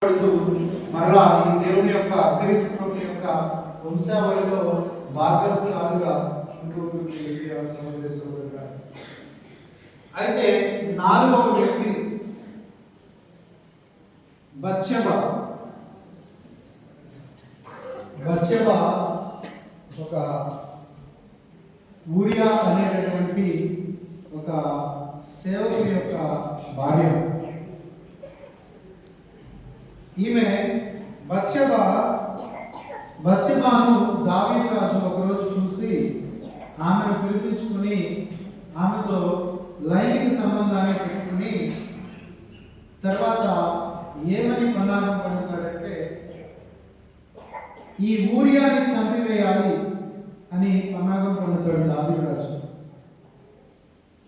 మరలా ఈ దేవుని యొక్క క్రీస్తు యొక్క వంశావళిలో భాగస్వాములుగా ఉంటుంది. అయితే నాలుగవ వ్యక్తి బత్షెబ ఒక ఊరియా అనేటటువంటి ఒక సేవకుని యొక్క భార్య. ఈమె బత్షెబాను దావీదు రాజు ఒకరోజు చూసి ఆమెను పిలిపించుకుని ఆమెతో లైంగిక సంబంధాన్ని పెట్టుకుని తర్వాత ఏమని పన్నాగం పడుతాడంటే ఈ ఊరియాని చంపివేయాలి అని పన్నాగం పొందుతాడు దావీదు రాజు.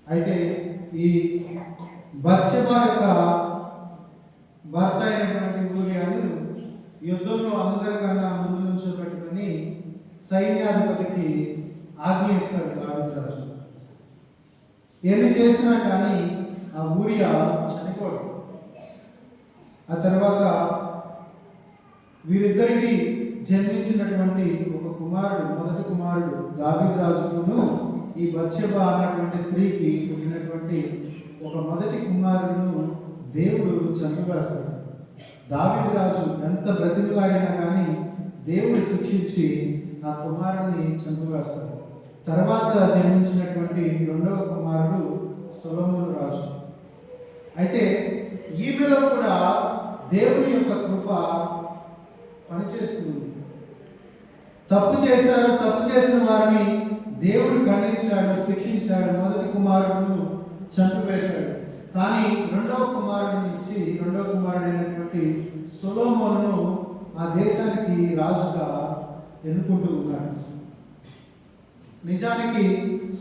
అయితే ఈ బత్షెబా యొక్క భర్త అయినటువంటి ఊరియాను యుద్ధంలో అందరికన్నా ముందు నుంచి పెట్టుకుని సైన్యాధిపతికి ఆజ్ఞయిస్తాడు దావీదు రాజు. ఏది చేసినా కానీ ఆ ఊరియా చనిపోడు. ఆ తర్వాత వీరిద్దరికి జన్మించినటువంటి ఒక కుమారుడు, మొదటి కుమారుడు దావీదు రాజుకును ఈ బత్షెబా అన్నటువంటి స్త్రీకి పుట్టినటువంటి ఒక మొదటి కుమారుడును దేవుడు చంపివేస్తాడు. దావీదు రాజు ఎంత బ్రతిమలాడినా కానీ దేవుడు శిక్షించి ఆ కుమారుని చంపివేస్తాడు. తర్వాత జన్మించినటువంటి రెండవ కుమారుడు సొలొమోను రాజు. అయితే ఈమెలో కూడా దేవుని యొక్క కృప పనిచేస్తుంది. తప్పు చేసిన వారిని దేవుడు ఖండించాడు, శిక్షించాడు. మొదటి కుమారుడును చంపివేశాడు. కానీ రెండవ కుమారుడైనటువంటి సొలొమోనును ఆ దేశానికి రాజుగా ఎన్నుకుంటూ ఉన్నారు. నిజానికి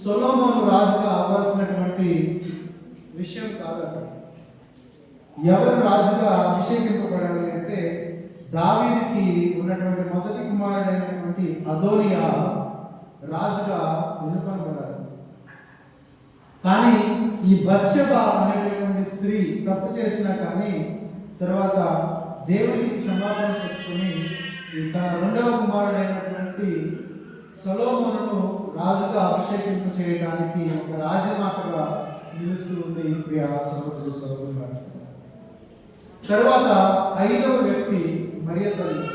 సొలొమోను రాజుగా అవ్వాల్సినటువంటి విషయం కాదట. ఎవరు రాజుగా అభిషేకింపబడాలి అంటే దావీదుకి ఉన్నటువంటి మొదటి కుమారుడైనటువంటి అదోనియా రాజుగా ఎన్నుకొనబడాలి. కానీ ఈ బత్షెబ అనేటటువంటి స్త్రీ తప్పు చేసినా కానీ తర్వాత దేవునికి క్షమాపణ చెప్పుకొని తన రెండవ కుమారుడైనటువంటి సొలొమోనును రాజుగా అభిషేకింపు చేయడానికి ఒక రాజమాతగా నిలుస్తూ ఉంది. ప్రియ సహోదరి సహోదరులారా, తర్వాత ఐదవ వ్యక్తి మరియ తల్లి.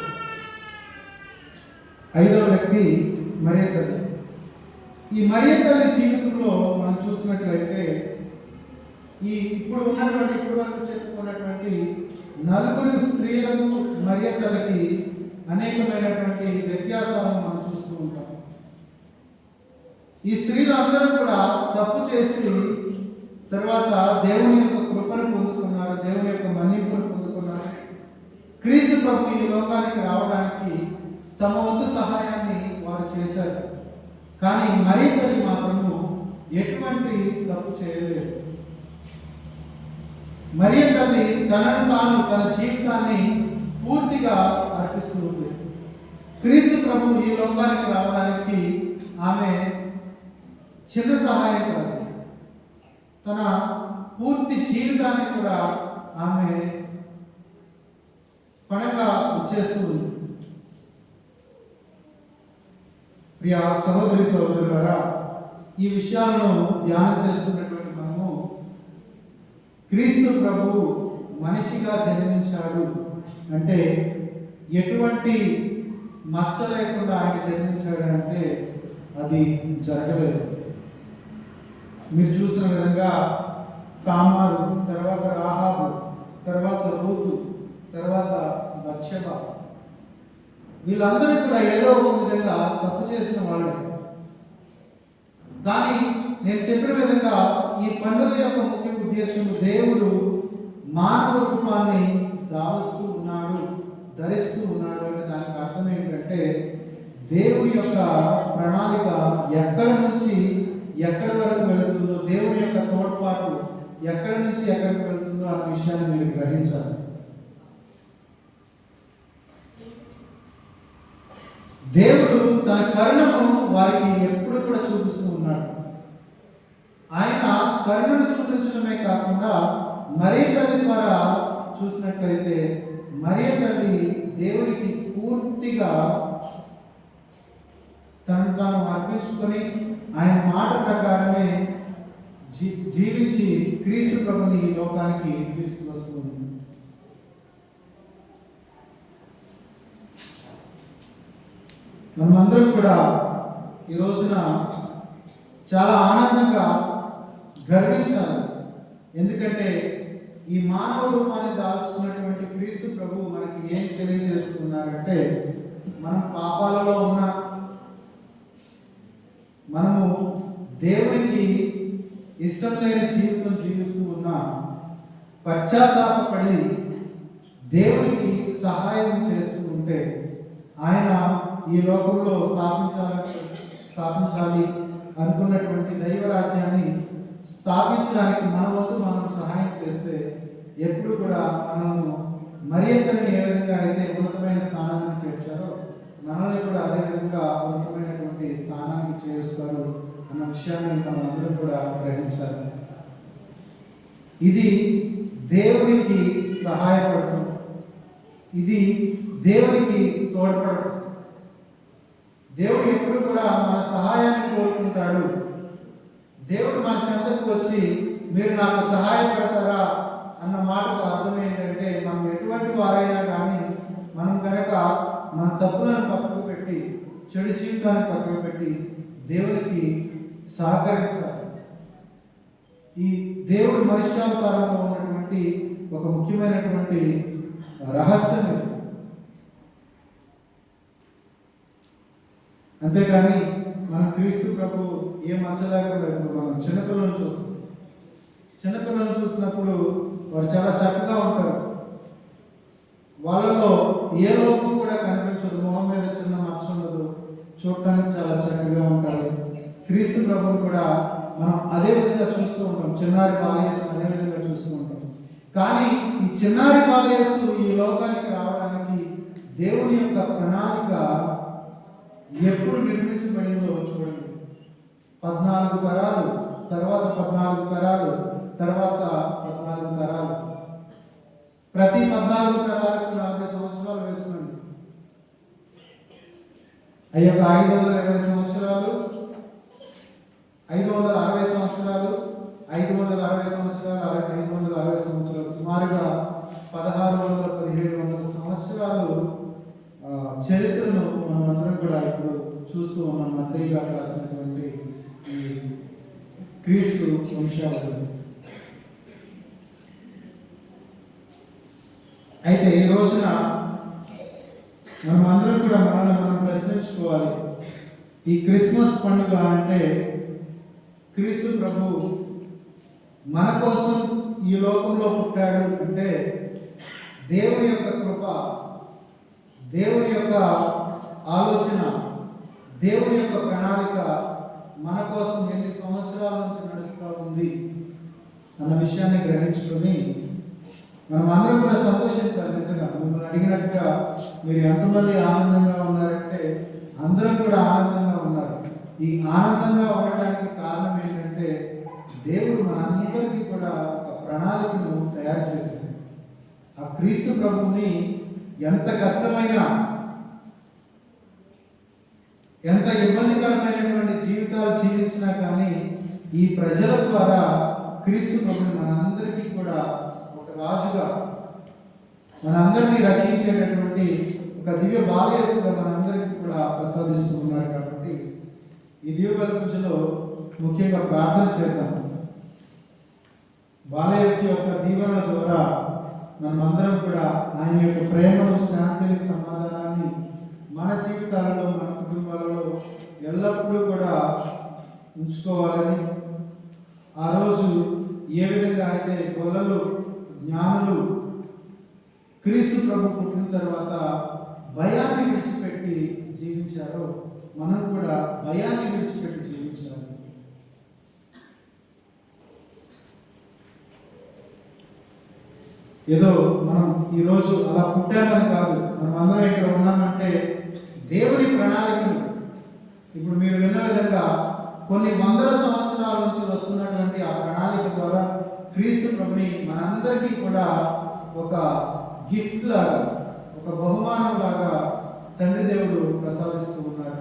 ఈ మరియ తల్లి జీవితంలో మనం చూసినట్లయితే ఇప్పుడు వరకు చెప్పుకున్నటువంటి నలుగురు స్త్రీలకు మరియ తల్లికి అనేకమైనటువంటి వ్యత్యాసాలను మనం చూస్తూ ఉంటాం. ఈ స్త్రీలు అందరూ కూడా తప్పు చేసి తర్వాత దేవుని యొక్క కృపను పొందుకున్నారు, దేవుని యొక్క మన్నింపును పొందుకున్నారు. క్రీస్తు ప్రభు ఈ లోకానికి రావడానికి తమ వంతు సహాయాన్ని వారు చేశారు. కానీ మరియ తల్లి మాత్రము ఎటువంటి తప్పు చేయలేదు. మరియ తల్లి తన జీవితాన్ని పూర్తిగా అర్పిస్తూ ఉంది. క్రీస్తు ప్రభు ఈ లోకానికి రావడానికి ఆమె చిన్న సహాయం కాదు, తన పూర్తి జీవితాన్ని కూడా ఆమె పణంగా ఇచ్చేస్తూ ఉంది. ప్రియ సహోదరి సహోదరులారా, ఈ విషయాలను ధ్యానం చేసుకున్నటువంటి మనము క్రీస్తు ప్రభువు మనిషిగా జన్మించాడు అంటే ఎటువంటి మచ్చ లేకుండా ఆయన జన్మించాడు అంటే అది జరగలేదు. మీరు చూసిన విధంగా తామారు, తర్వాత రాహాబు, తర్వాత రూతు, తర్వాత బత్షెబ, వీళ్ళందరూ కూడా ఏదో ఒక విధంగా తప్పు చేసిన వాళ్ళే. కానీ నేను చెప్పిన విధంగా ఈ పండుగ యొక్క ముఖ్య ఉద్దేశం దేవుడు మానవ రూపాన్ని ధరిస్తూ ఉన్నాడు అనే దానికి అర్థం ఏంటంటే దేవుని యొక్క ప్రణాళిక ఎక్కడి నుంచి ఎక్కడి వరకు వెళుతుందో, దేవుని యొక్క తోడ్పాటు ఎక్కడి నుంచి ఎక్కడికి వెళుతుందో అనే విషయాన్ని మీరు గ్రహించాలి. దేవుడు తన కరుణను వారికి ఎప్పుడు కూడా చూపిస్తూ ఉన్నాడు. ఆయన కరుణను చూపించడమే కాకుండా మరీ తల్లి ద్వారా చూసినట్లయితే మరియ తల్లి దేవునికి పూర్తిగా తను తాను అర్పించుకొని ఆయన మాట ప్రకారమే జీవించి క్రీస్తు ప్రభుని ఈ లోకానికి తీసుకువస్తుంది. మనమందరం కూడా ఈ రోజున చాలా ఆనందంగా గర్వించాలి. ఎందుకంటే ఈ మానవ రూపాన్ని దాల్చుకున్నటువంటి క్రీస్తు ప్రభు మనకి ఏం తెలియజేస్తున్నారంటే, మనం పాపాలలో ఉన్న మనము దేవునికి ఇష్టం లేని జీవితం జీవిస్తూ ఉన్నా పశ్చాత్తాపపడి దేవునికి సహాయం చేస్తూ ఉంటే ఆయన ఈ లోకంలో స్థాపించాలి అనుకున్నటువంటి దైవరాజ్యాన్ని స్థాపించడానికి మన వంతు మనం సహాయం చేస్తే ఎప్పుడు కూడా మనము మరియతని ఏ విధంగా అయితే ఉన్నతమైన స్థానానికి చేర్చారో మనల్ని కూడా అదే విధంగా ఉన్నతమైనటువంటి స్థానానికి చేరుస్తారు అన్న విషయాన్ని మనం అందరం కూడా గ్రహించాలి. ఇది దేవునికి సహాయపడటం, ఇది దేవునికి తోడ్పడటం. దేవుడు ఎప్పుడు కూడా మన సహాయాన్ని కోరుకుంటాడు. దేవుడు మన చెంతకు వచ్చి మీరు నాకు సహాయపడతారా అన్న మాటకు అర్థం ఏంటంటే, మనం ఎటువంటి వారైనా కానీ మనం కనుక మన తప్పులను పక్కకు పెట్టి చెడు జీవితాన్ని పక్కకు పెట్టి దేవునికి సహకరించాలి. ఈ దేవుడు మనుష్యావతారంలో ఉన్నటువంటి ఒక ముఖ్యమైనటువంటి రహస్యం. అంతేగాని మనం క్రీస్తు ప్రభు ఏ మచ్చలేకుండా మనం చిన్నపిల్లలను చూస్తాం. చిన్నపిల్లలను చూసినప్పుడు వారు చాలా చక్కగా ఉంటారు. వాళ్ళలో ఏ లోపం కూడా కనిపించదు. మొహం మీద చిన్న మచ్చ ఉండదు. చూడటానికి చాలా చక్కగా ఉంటారు. క్రీస్తు ప్రభుని కూడా మనం అదే విధంగా చూస్తూ ఉంటాం. చిన్నారి బాలయేసు అదే విధంగా చూస్తూ ఉంటాం. కానీ ఈ చిన్నారి బాలయేసు ఈ లోకానికి రావడానికి దేవుని యొక్క ప్రణాళిక ఎప్పుడు నిర్మించబడిందో చూడండి. 14 తరాలు, తర్వాత 14 తరాలు, తర్వాత 14 తరాలు. ప్రతి 14 తరాలకు 40 సంవత్సరాలు వేసుకోండి. అయ్యొక్క 520 సంవత్సరాలు, 560 సంవత్సరాలు, 560 సంవత్సరాలు, 560 సంవత్సరాలు, సుమారుగా 1600-1700 సంవత్సరాలు చరిత్రను మనం అందరం కూడా ఇప్పుడు చూస్తూ ఉన్నాం. మత్తయి గారు రాసినటువంటి ఈ క్రీస్తు వంశావళి. అయితే ఈ రోజున మనం అందరం కూడా మనం ప్రశ్నించుకోవాలి. ఈ క్రిస్మస్ పండుగ అంటే క్రీస్తు ప్రభు మన కోసం ఈ లోకంలో పుట్టాడు అంటే దేవుని యొక్క కృప, దేవుని యొక్క ఆలోచన, దేవుని యొక్క ప్రణాళిక మన కోసం ఎన్ని సంవత్సరాల నుంచి నడుస్తూ ఉంది అన్న విషయాన్ని గ్రహించుకొని మనం అందరం కూడా సంతోషించాలి. నిజంగా మిమ్మల్ని అడిగినట్టుగా మీరు ఎంతమంది ఆనందంగా ఉన్నారంటే అందరం కూడా ఆనందంగా ఉన్నారు. ఈ ఆనందంగా ఉండటానికి కారణం ఏంటంటే దేవుడు మనందరికీ కూడా ఒక ప్రణాళికను తయారు చేశాడు. ఆ క్రీస్తు ప్రభువుని ఎంత కష్టమైనా, ఎంత ఇబ్బందికరమైనటువంటి జీవితాలు జీవించినా కానీ ఈ ప్రజల ద్వారా క్రీస్తు ప్రభుని మనందరికీ కూడా ఒక రాజుగా, మనందరినీ రక్షించేటటువంటి ఒక దివ్య బాలయేసుగా మనందరికీ కూడా ప్రసాదిస్తున్నారు. కాబట్టి ఈ దివ్య పూజలో ముఖ్యంగా ప్రార్థన చేద్దాం. బాలయేసు యొక్క దీవెన ద్వారా మనమందరం కూడా ఆయన యొక్క ప్రేమను, శాంతిని, సమాధానాన్ని మన జీవితాలలో, మన కుటుంబాలలో ఎల్లప్పుడూ కూడా ఉంచుకోవాలని, ఆ రోజు ఏ విధంగా అయితే గొల్లలు, జ్ఞానులు క్రీస్తు ప్రభు పుట్టిన తర్వాత భయాన్ని విడిచిపెట్టి జీవించారో మనం కూడా భయాన్ని విడిచిపెట్టి జీవించాలి. ఏదో మనం ఈరోజు అలా పుట్టామని కాదు, మనం అందరం ఇక్కడ ఉన్నామంటే దేవుని ప్రణాళికను ఇప్పుడు మీరు విన్న విధంగా కొన్ని వందల సంవత్సరాల నుంచి వస్తున్నటువంటి ఆ ప్రణాళిక ద్వారా క్రీస్తు ప్రభుని మనందరికీ కూడా ఒక గిఫ్ట్ లాగా, ఒక బహుమానం లాగా తండ్రి దేవుడు ప్రసాదిస్తూ ఉన్నారు.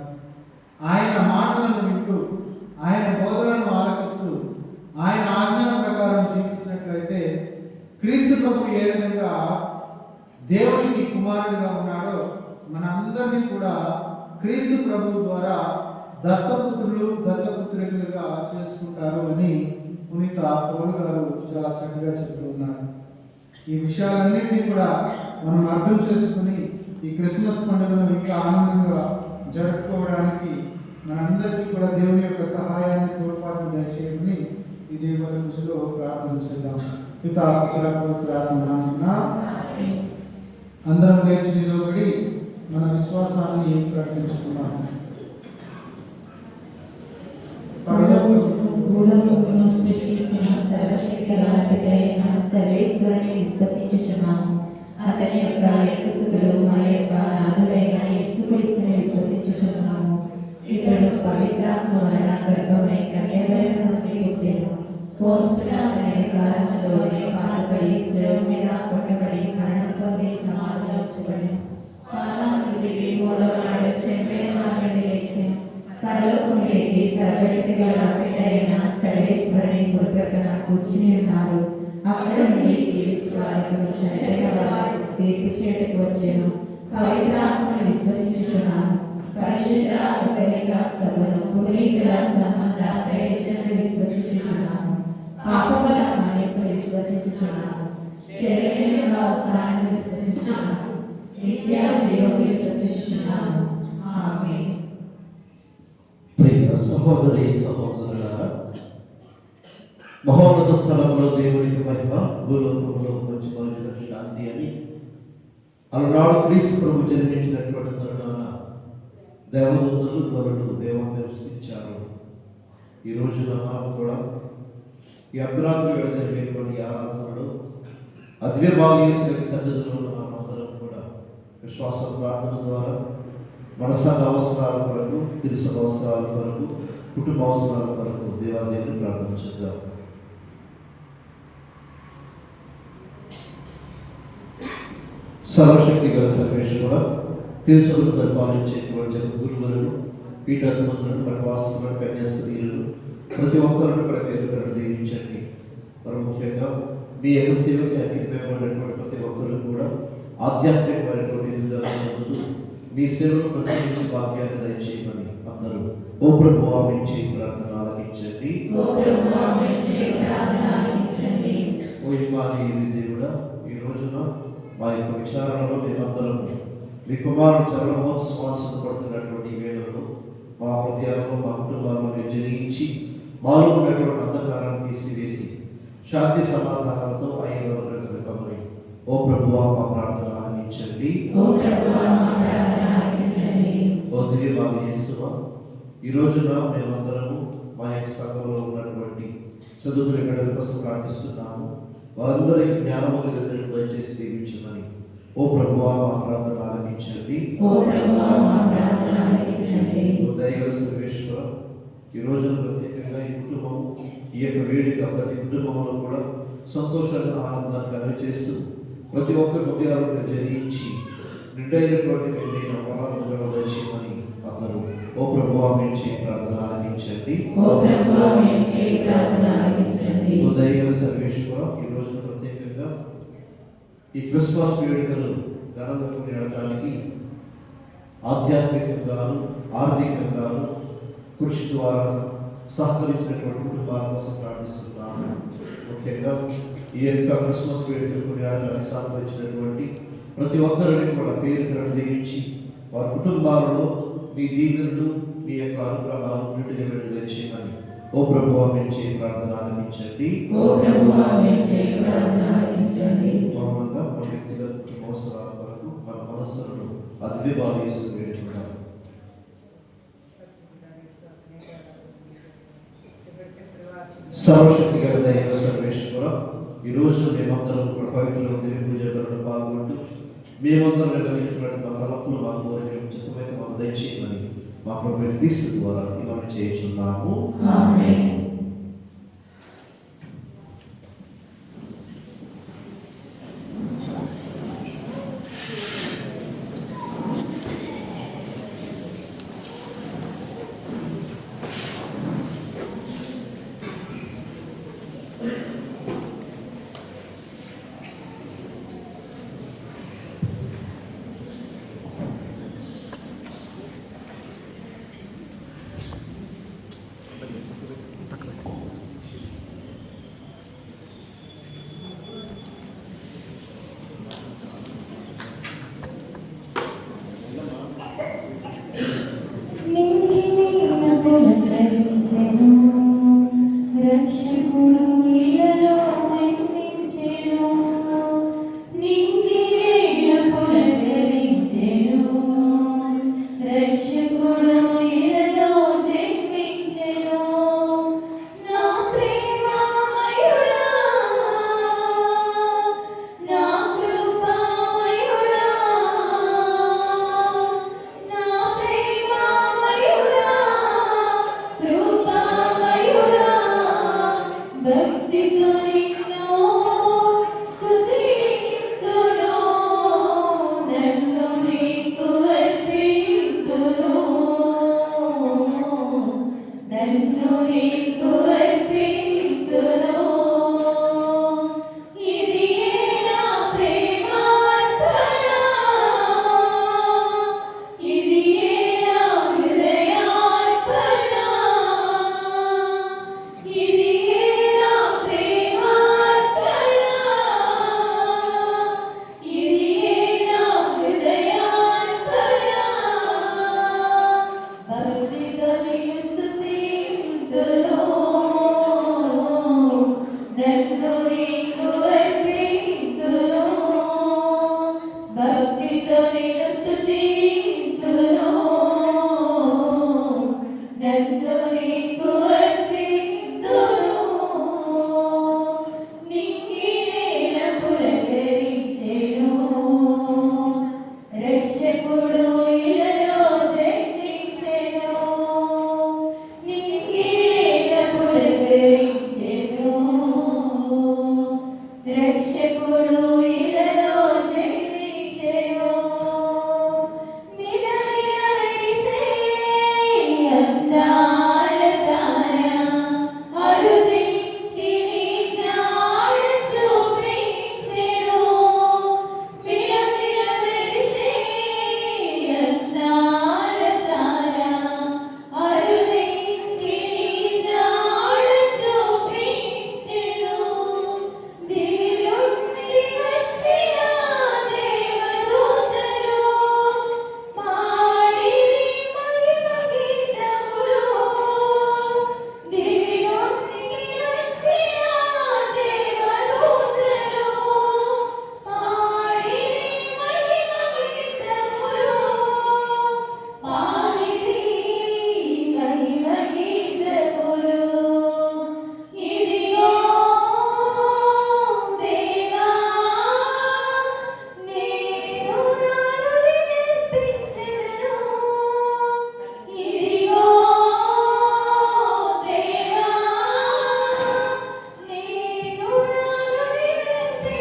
ఆయన మాటలను వింటూ, ఆయన బోధనను ఆలకిస్తూ, ఆయన ఆజ్ఞల ప్రకారం జీవించినట్లయితే క్రీస్తు ప్రభు ఏ విధంగా దేవునికి కుమారుడిగా ఉన్నాడో మనందరినీ కూడా క్రీస్తు ప్రభు ద్వారా దత్తపుత్రులు దత్తపుత్రికలుగా చేసుకుంటారు అని పునీత పౌలు గారు చాలా చక్కగా చెప్తూ ఉన్నారు. ఈ విషయాలన్నింటినీ కూడా మనం అర్థం చేసుకుని ఈ క్రిస్మస్ పండుగను ఇంకా ఆనందంగా జరుపుకోవడానికి మనందరికీ కూడా దేవుని యొక్క సహాయాన్ని తోడ్పాటు దయచేయమని ఈ దేవుని కృషిలో ప్రార్థన చేద్దాం. పితా పుత్ర పవిత్రాత్మ నామమున అందరం లేచి నిలబడి మన విశ్వాసాన్ని ప్రకటించుకున్నాం. సర్వేశ్వరుని విశ్వసించుచున్నాము. అతని యొక్క ఏకసుతులు మన యొక్క నాథుడైన యేసుక్రీస్తుని విశ్వసించుచున్నాము. ఇతడు పవిత్రాత్మ వలన గర్భమై కన్యకలను నుండి పుట్టెను. పోస్తుల కారణంలోనే పాటుపడి శిలువ మీద కొట్టబడి మరణం పొంది సమాధిలో ఉంచబడెను. పాదానికి మూడవ నాడు చనిపోయిన వారిని లేచెను. పరలోకం ఎక్కి సర్వశక్తి గల పితైన సర్వేశ్వరుని కుడి ప్రక్కన కూర్చుని ఉన్నారు. అక్కడ నుండి జీవించు వారికి చనిపోయిన వారికి తీర్పు చేయటకు వచ్చెను. పవిత్రాత్మను విశ్వసించుచున్నాను. పరిశుద్ధ కథలిక సభను పునీతుల సంబంధ ప్రయోజనం విశ్వసించుచున్నాను. పాపముల మన్నింపు విశ్వసించుచున్నాను. శరీరంగా ఉత్థానం విశ్వసించుచున్నాను. నిత్య జీవం విశ్వసించుచున్నాను. ఆమేన్. ప్రియ సహోదరి సహోదరులారా, మహోన్నత స్థలంలో దేవునికి మహిమ, భూలోకంలో మంచి మనుషులకు శాంతి అని అలనాడు క్రీస్తు ప్రభు జన్మించినటువంటి తరుణాన దేవదూతలు ధ్వనులు దేవాన్ని విశ్వసించారు. ఈ రోజున మనం కూడా ఈ అర్ధరాత్రి వేళ జరిగేటువంటి ఆరాధనలో అద్వైతీయ సన్నిధిలో ఉన్న మనమందరం కూడా విశ్వాస ప్రార్థన ద్వారా మన సంఘ అవసరాల కొరకు, తెలుసు అవసరాల కొరకు, కుటుంబ అవసరాల కొరకు దేవాలయాన్ని ప్రార్థన చేద్దాం. సర్వశక్తి గల సర్వేశ్వర, తెలుసుకుని పరిపాలించేటువంటి గురువులను, పీఠాధిపతులను, పరివాసులను, కన్యాస్త్రీలను ప్రతి ఒక్కరిని కూడా పేరు దీవించండి. మరి ముఖ్యంగా మీ యొక్క సేవకి అంకితమైనటువంటి ప్రతి ఒక్కరు కూడా ఆధ్యాత్మికమైనటువంటి ఎదుగుదల మీ సేవను ప్రతి భాగ్యాన్ని దయచేయమని అందరూ ఓ ప్రభు ఆమె ప్రార్థన ఆలకించండి. ఓ ఇమాని దేవుడా, ఈ రోజున మా యొక్క విచారణలో మేమందరం మీ కుమారుడు చరణ మహోత్సవాన్ని పడుతున్నటువంటి వేళలో మా హృదయాల్లో, మా కుటుంబాలను జరిగించి మాలో ఉన్నటువంటి అంధకారాన్ని తీసివేసి శాంతి సమాధానాలతో అయ్యగారు ఓ ప్రభువా మా ప్రార్థన ఆలకించండి. ఓ దివ్య బాబు యేసువా, ఈ రోజున మేమందరము మా యొక్క సంఘంలో ఉన్నటువంటి చదువుకునే బిడ్డల కోసం ప్రార్థిస్తున్నాము. వారందరికీ జ్ఞానము దయచేసి దీవించమని ఓ ప్రభువా మా ప్రార్థన ఆలకించండి. దయగల సర్వేశ్వర, ఈ రోజున ప్రత్యేకంగా ఈ కుటుంబం, ఈ యొక్క వేడుక ప్రతి కుటుంబంలో కూడా సంతోషాన్ని ఆనందాన్ని కలిగజేస్తూ ప్రతి ఒక్క హృదయాలను జయించి నిండైనటువంటి వరాలను దయచేయమని అందరూ ఓ ప్రభువా ప్రార్థన ఆలకించండి. దయగల సర్వేశ్వర, ఈ రోజు ప్రత్యేకంగా ఈ క్రిస్మస్ వేడుకలు ఘనంగా కొనియాడటానికి ఆధ్యాత్మికంగాను, ఆర్థికంగాను కృషి ద్వారా సహకరించినటువంటి కుటుంబాల కోసం ప్రార్థిస్తున్నాను. ముఖ్యంగా ఈ యొక్క క్రిస్మస్ వేడుకలు కొనియాడటానికి సహకరించినటువంటి ప్రతి ఒక్కరిని కూడా పేరు దీవించి వారి కుటుంబాలలో మీ దీవెనలు, మీ యొక్క అనుగ్రహాలు నిండుగా చేయమని ఓ ప్రభువా ప్రార్థన ఆలకించండి. మౌనంగా మన వ్యక్తిగత అవసరాల వరకు మన మనస్సులను అద్భుతవేసి వేడుకుంటాం. సర్వశక్తి గల దైవ సర్వేశ్వర, ఈరోజు మేమందరం కూడా పవిత్ర పూజలను పాల్గొంటూ మేమందరం నిర్వహించినటువంటి మా తలపులు, మా కోరికలు చిత్తమైన మాకు దయచేయమని మా ప్రభువైన క్రీస్తు ద్వారా ఇవన్నీ చేయుచున్నాము. జన్మించెను, రక్షకుడు ఇలలో జన్మించెను, నింగినేల పులకరించెను. రక్షకుడు ఇలలో జన్మించెను, నా ప్రేమమయుడా, నా కృపామయుడా, నా ప్రేమమయుడా, కృపామయుడా, భక్తితో నిన్ను స్తుతింతును, నన్ను నీకు అర్పింతును, నన్ను నీకు అర్పింతును. ఇదియే నా ప్రేమార్పణ, ఇదియే నా హృదయార్పణ, ఇదియే నా ప్రేమార్పణ, ఇదియే నా హృదయార్పణ. భక్తితో నిన్ను స్తుతింతును, నన్ను నీకు అర్పింతును, భక్తితో నిన్ను స్తుతింతును, నన్ను నీకు అర్పింతును. నింగినేల పులకరించెను, రక్షకుడు ఇలలో జన్మించెను, నింగినేల పులకరించెను, రక్షకుడు ఇలలో జన్మించెను. మిలమిల మెరిసే అందాల తార, అరుదించి నీ జాడ చూపించెను. మిలమిల మెరిసే అందాల తార, అరుదించి నీ జాడ చూపించెను. దివి నుండి వచ్చిన దేవదూతలు పాడిరి మహిమ గీతములు. దివి నుండి వచ్చిన దేవదూతలు పాడిరి మహిమ గీతములు, పాడిరి మహిమ గీతములు. ఇదిగో దేవా, నేను నా హృదయమర్పించెదను. ఇదిగో దేవా, నేను నా హృదయమర్పించెదను.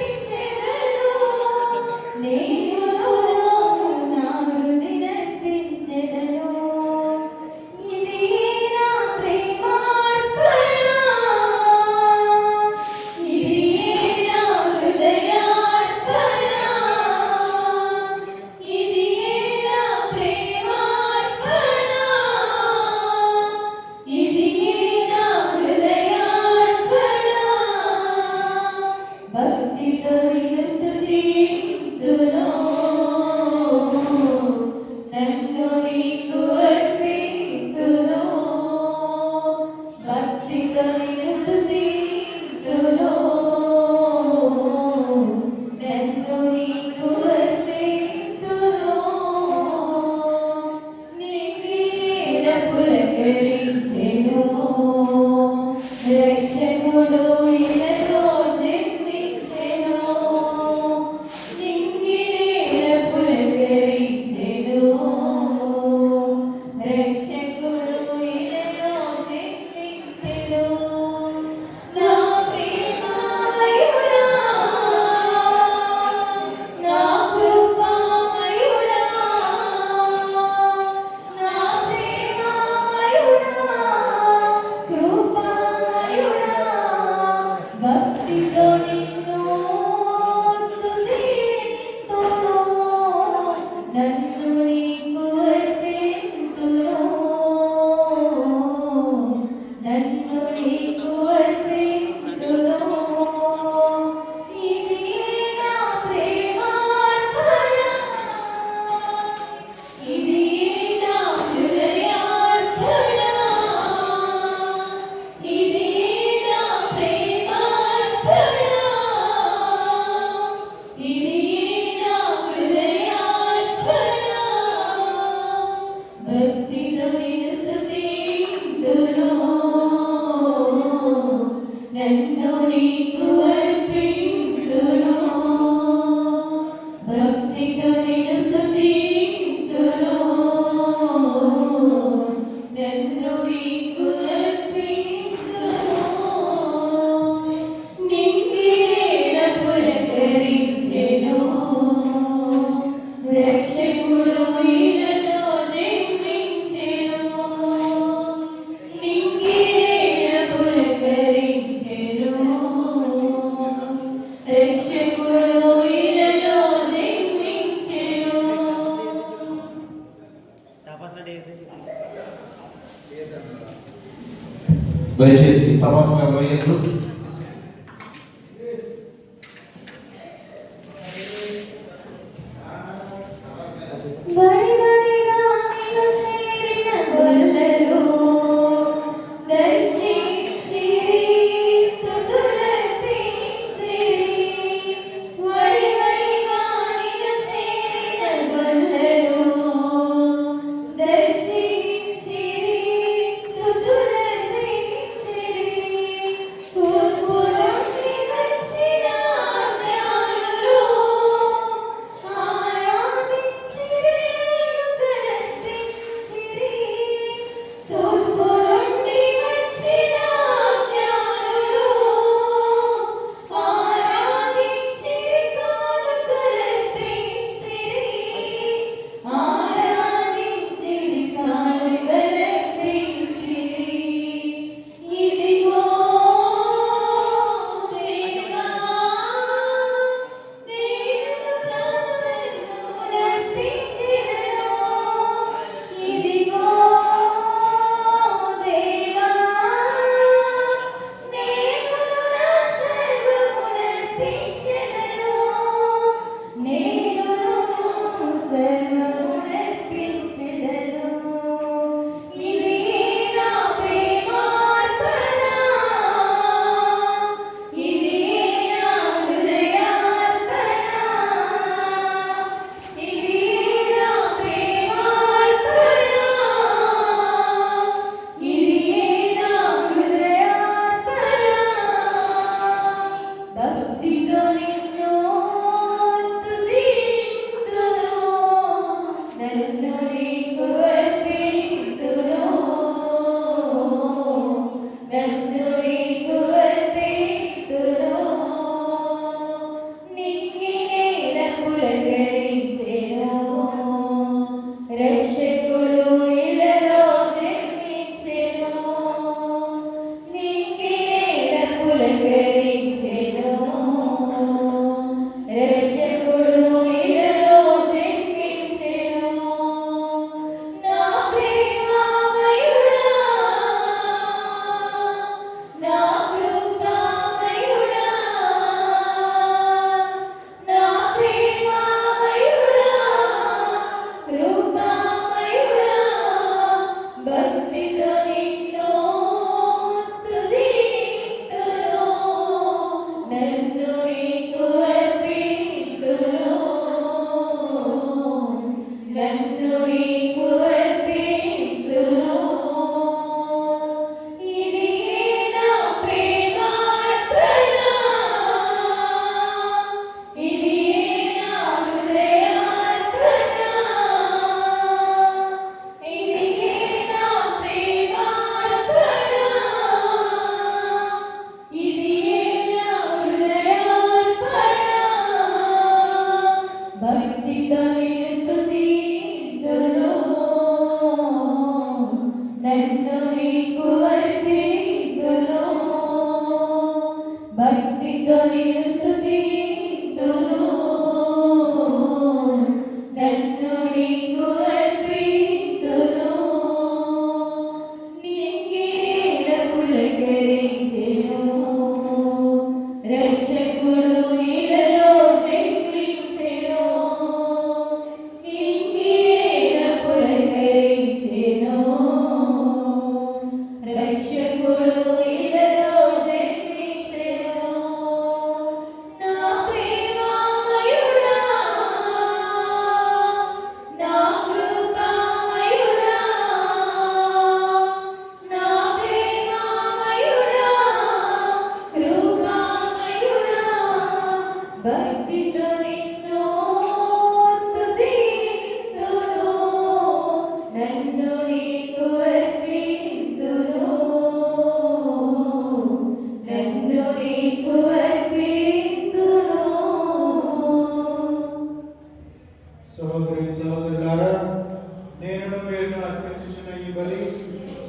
నేను నా హృదయమర్పించెదను. ఇదియే నా ప్రేమార్పణ, ఇదియే నా హృదయార్పణ, ఇదియే నా ప్రేమార్పణ, ఇదియే నా హృదయార్పణ. భక్తితో నిన్ను స్తుతింతును, నన్ను నీకు అర్పింతును, భక్తితో నిన్ను స్తుతింతును, నన్ను నీకు అర్పింతును. నింగినేల పులకరించెను, రక్షకుడు ఇలలో జన్మించెను, నింగినేల పులకరించెను, రక్షకుడు ఇలలో జన్మించెను. నా ప్రేమమయుడా, నా కృపామయుడా, నా ప్రేమమయుడా, కృపామయుడా, భక్తితో నిన్ను స్తుతింతును, నన్ను నీకు అర్పింతును, నన్ను నీకు అర్పింతును. ఇదియే నా ప్రేమార్పణ, ఇదియే నా హృదయార్పణ, దయచేసి తమాషా వేయద్దు. వడివడిగా నిన్ను చేరిన గొల్లలు దర్శించిరి, స్తుతులర్పించిరి. వడివడిగా నిన్ను చేరిన గొల్లలు దర్శించిరి, స్తుతులర్పించిరి. తూర్పు నుండి వచ్చిన జ్ఞానులు ఆరాధించిరి, కీర్తించిరి. తూర్పు నుండి వచ్చిన జ్ఞానులు ఆరాధించిరి, కీర్తించిరి. ఆరాధించిరి, కీర్తించిరి. ఇదిగో దేవా, నేను దాసునర్పించెదను. ఇదిగో దేవా, నేను నా సర్వమునర్పించెదను. నేను సర్వమునర్పించెదను. ఇది నా ప్రేమార్పణ, ఇది నా హృదయార్పణ. ఇది నా ప్రేమార్పణ, ఇది నా హృదయార్పణ. భక్తితో నిన్ను స్తుతింతును, నన్ను నీకు అర్పింతును. నన్ను నీకు అర్పింతును. నింగి నేల పులకరించెను, రక్షకుడు ఇలలో జన్మించెను. నింగి నేల పులకరించెను, రక్షకుడు ఇలలో జన్మించెను. నా ప్రేమామయుడా, నా కృపామయుడా, నా ప్రేమామయుడా, కృపామయుడా, భక్తితో నిన్ను స్తుతింతును. నన్ను నీకు అర్పింతును. నన్ను నీకు అర్పింతును. ఇది నా ప్రేమార్పణ, ఇది నా హృదయార్పణ. ఇది నా ప్రేమార్పణ, ఇది నా హృదయార్పణ. భక్తితో నిన్ను స్తుతింతును. నన్ను నీకు అర్పింతును. భక్తితో నిన్ను స్తుతింతును. నన్ను నీకు అర్పింతును. నింగి నేల పులకరించెను, రక్షకుడు ఇలలో జన్మించెను. నింగి నేల పులకరించెను, రక్షకుడు ఇలలో జన్మించెను. నా ప్రేమామయుడా, నా కృపామయుడా, నా ప్రేమామయుడా, కృపామయుడా, భక్తితో నిన్ను స్తుతింతును. నన్ను నీకు అర్పింతును. నన్ను నీకు అర్పింతును. సహోదరి సహోదరులారా, నేను మీరు అర్పించుచున్న ఈ బలి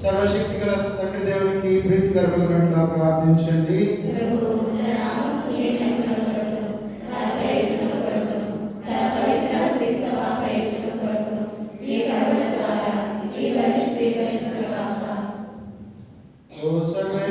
సర్వశక్తి గల తండ్రి దేవునికి ప్రీతి కలుగునట్లుగా ప్రార్థించండి. ప్రభు తన నామస్మరణకరమును, తన ప్రయోజనకరమును, తన పవిత్ర శ్రీ సభా ప్రయోజనకరమును ఈ కరుణ ద్వారా ఈ బలి స్వీకరించుగాక. ఓ సర్వే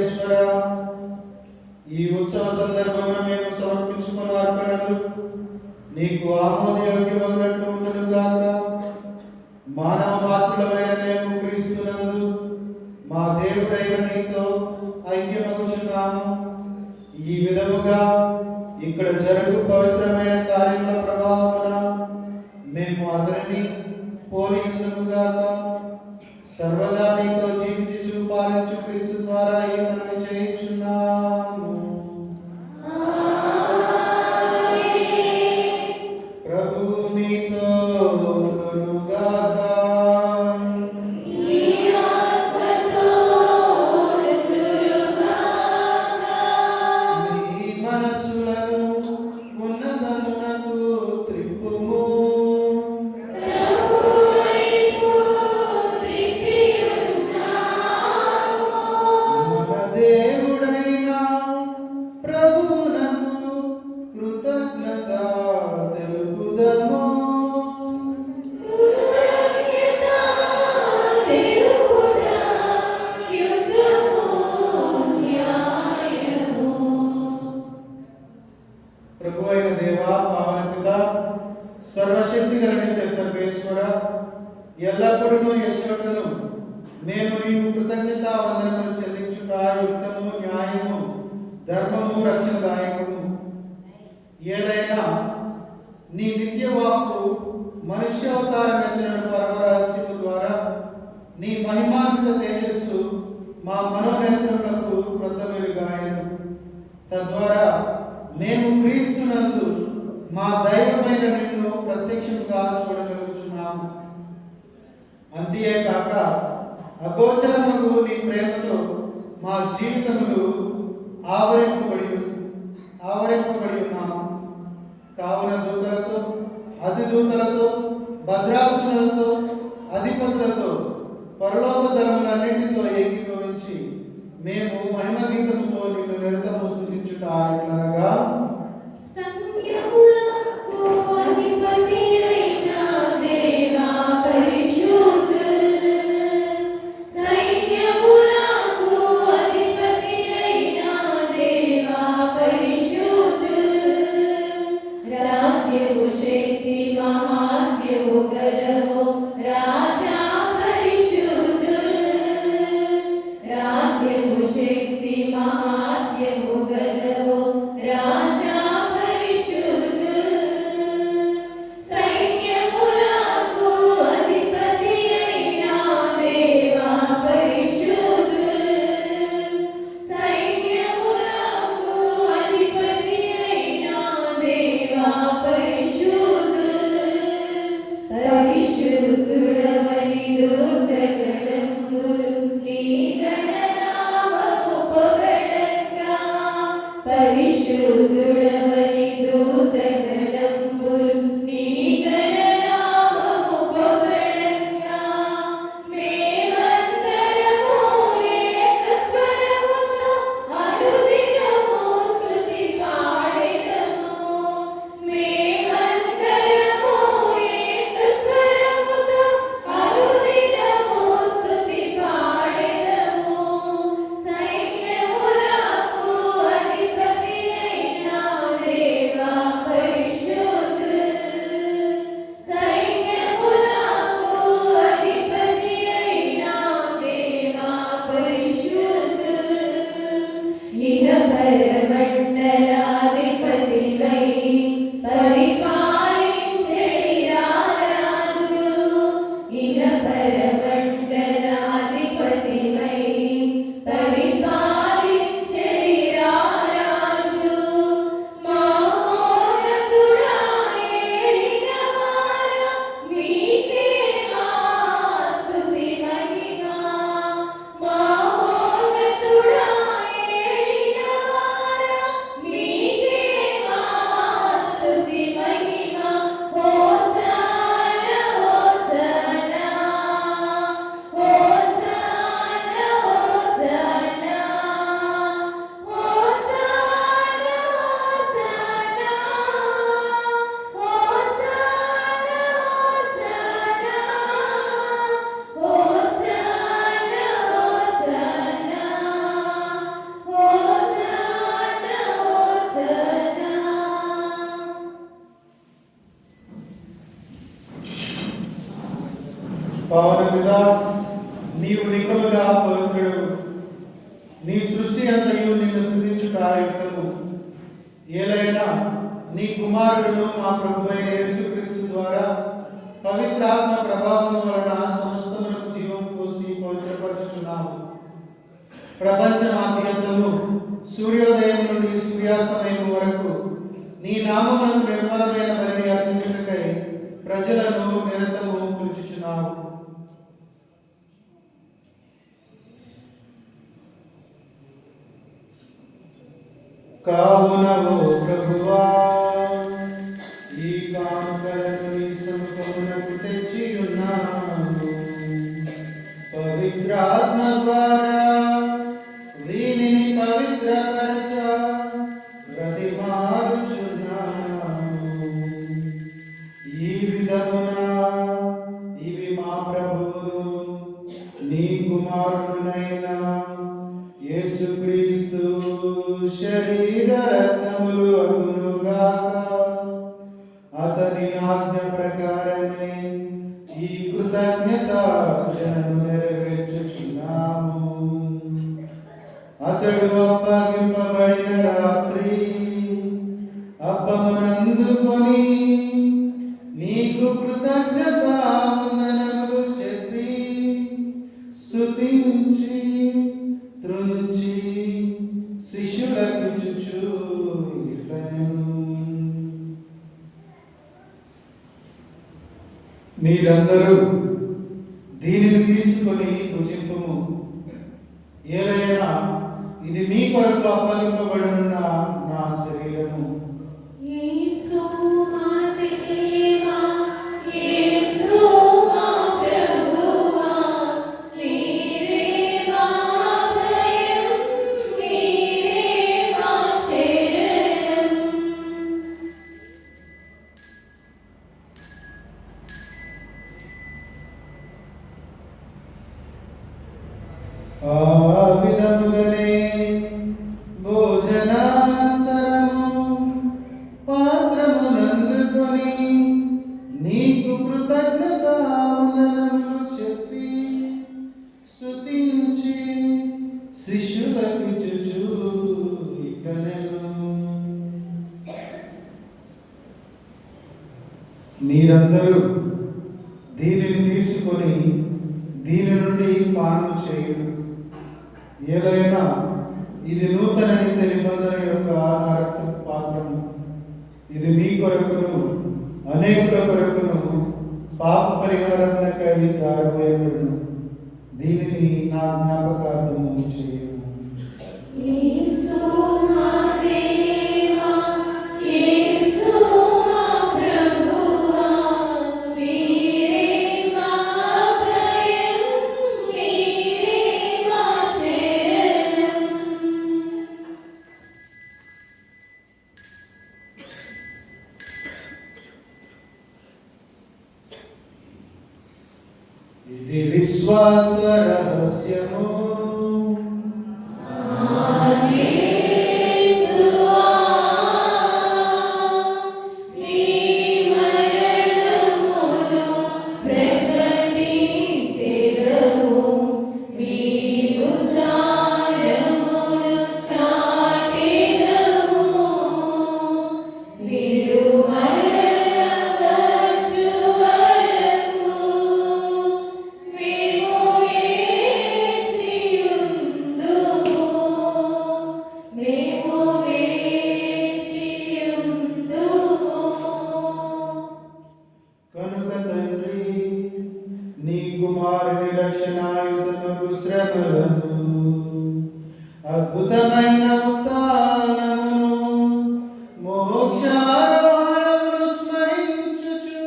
మేము అందరినీ పోలియుందుముగాక. సర్వదా నీతో జీవించు పాలించు క్రీస్తు ద్వారా ఈ మనవి చేయుచున్నాము. ప్రభువు మీతో ఉండునుగాక. మీ మనస్సులను ఉన్నతమునకు త్రిప్పుము. మన దేవుడైన ప్రభువునకు కృతజ్ఞత తెలుపుదము. ప్రభు అయిన దేవా, పావన పిత, సర్వశక్తి కలిగిన సర్వేశ్వర, ఎల్లప్పుడూ ఎచ్చటను మేము నీకు కృతజ్ఞత వందనములు చెల్లించుట యుక్తము, న్యాయము, ధర్మము, రక్షణదాయకము. ఏదైనా నీ నిత్య వాక్కు మనుష్యావతారం ఎత్తిన పరమరహస్యము ద్వారా నీ మహిమాన్విత తేజస్సు మా మనోనేత్రములకు క్రొత్త వెలుగాయను. తద్వారా మేము క్రీస్తునందు మా దైవమైన నిన్ను ప్రత్యక్షంగా చూడగలుగుతున్నాము. అంతేకాక అగోచరముకు నీ ప్రేమతో మా జీవితములు ఆవరింపబడి ఉన్నాము. కావున దూతలతో, అధిదూతలతో, భద్రాసనులతో, అధిపతులతో, పరలోక ధర్మలన్నింటితో ఏకీభవించి మేము మహిమ గీతముతో నిన్ను నిరతము స్తుతించుట ఎట్లనగా, సంఖ్యములకు అధిపతి అయిన దేవా పరిశుద్ధులు, సైన్యములకు అధిపతి అయిన దేవా పరిశుద్ధులు, రాజ్యము శక్తి మహాత్మ్యము గలవు రాజా పరిశుద్ధులు, రాజ్యము శక్తి మహాత్మ్యము గలవు రాజా పరిశుద్ధులు, సైన్యములకు అధిపతి అయిన దేవా పరిశుద్ధులు, సైన్యములకు అధిపతి అయిన దేవా పరిశుద్ధులు, పరిశుద్ధుడవని దూతగణములు నీ ఘననామము పొగడంగా, పరిశుద్ధుడవని దూతగణములు నీ ఘననామము పొగడంగా, మేమందరము ఏకస్వరముతో అనుదినము స్తుతి పాడెదము. మేమందరము ఏకస్వరముతో అనుదినము స్తుతి పాడెదము. సైన్యములకు అధిపతి అయిన దేవా పరిశుద్ధులు, సైన్యములకు అధిపతి అయిన దేవా పరిశుద్ధులు, ఇహ పరమండలాధిపతివై పరిపాలించెడి రారాజు, ఇహ పరమండలాధిపతివై పరిపాలించెడి రారాజు, మహోన్నతుడా ఏలినవారా మీకే మా స్తుతి మహిమ. మహోన్నతుడా ఏలినవారా మీకే మా స్తుతి మహిమ. హోసన్నా హోసన్నా, హోసన్నా హోసన్నా, హోసన్నా హోసన్నా, హోసన్నా హోసన్నా, హోసన్నా హోసన్నా, హోసన్నా హోసన్నా. పావన పిత, నీవు నికముగా పవిత్రుడు. నీ సృష్టి అంతయు నిన్ను స్తుతించుట యుక్తము. ఏలైనా నీ కుమారుడును మా ప్రభువైన యేసుక్రీస్తు ద్వారా పవిత్రాత్మ ప్రభావం వలన సమస్తమునకు జీవం పోసి పవిత్రపరచుచున్నావు. ప్రపంచమాద్యంతము సూర్యోదయం నుండి సూర్యాస్తమయం వరకు నీ నామమునకు నిర్మలమైన బలిని అర్పించుటకై ప్రజలను నిరతము పిలుచుచున్నావు. కావున ఓ ప్రభువా, ఈ కానుకలను నీ సముఖమునకు తెచ్చి ఉన్నాము. పవిత్రాత్మ ద్వారా వీనిని పవిత్రపరచ బ్రతిమాలుచున్నాము. ఈ విధమున ఇవి మా ప్రభువును నీ కుమారుడునైన యేసుక్రీస్తు శరీర రక్తములు అగునుగాక. అతని ఆజ్ఞ ప్రకారమే ఈ కృతజ్ఞతార్చనను నెరవేర్చుచున్నాము. అతడు అప్పగింపబడిన రాత్రి అప్పమునందుకొని నీకు కృతజ్ఞతావందనములు చెప్పి స్తుతించి త్రుంచి శిష్యులకిచ్చుచు ఇట్లనెను, మీరందరూ దీనిని తీసుకొని భుజింపుము. ఏలైనా ఇది మీ కొరకు అప్పగింపబడిన నా శరీరము. యేసు మా దేవా, యేసు మా ప్రభువా, నీవే మా భయం, నీవే మా శరణం. ఆ విధముగానే భోజనానంతరము పాత్రమునందుకొని నీకు కృతజ్ఞతావందనములు చెప్పి స్తుతించి శిష్యులకిచ్చుచు ఇట్లనెను, మీరందరూ దీనిని తీసుకొని దీని నుండి పానము చేయుడు. ఏదైనా ఇది నూతన నిత్య నిబంధన యొక్క నా రక్తపు పాత్రము. ఇది మీ కొరకును అనేకుల కొరకును పాప పరిహారమునకై ధారపోయబడును. దీనిని నా జ్ఞాపకార్థము చేయము. యేసు మా దేవా, యేసు మా ప్రభువా, నీవే మా భయం, నీవే మా శరణం. ఇది విశ్వాస రహస్యము. యేసువా, నీ మరణమును ప్రకటించెదము, నీ ఉద్ధారమును చాటెదము. నీవు మరణవచ్చు వరకు మేము వేచియుందుము, మేము వేచియుందుము. కనుక తండ్రి, నీ కుమారుని రక్షణాయుధముకు శ్రమలను అద్భుతమైన ఉత్థానమును మోక్షారోహణమును స్మరించుచు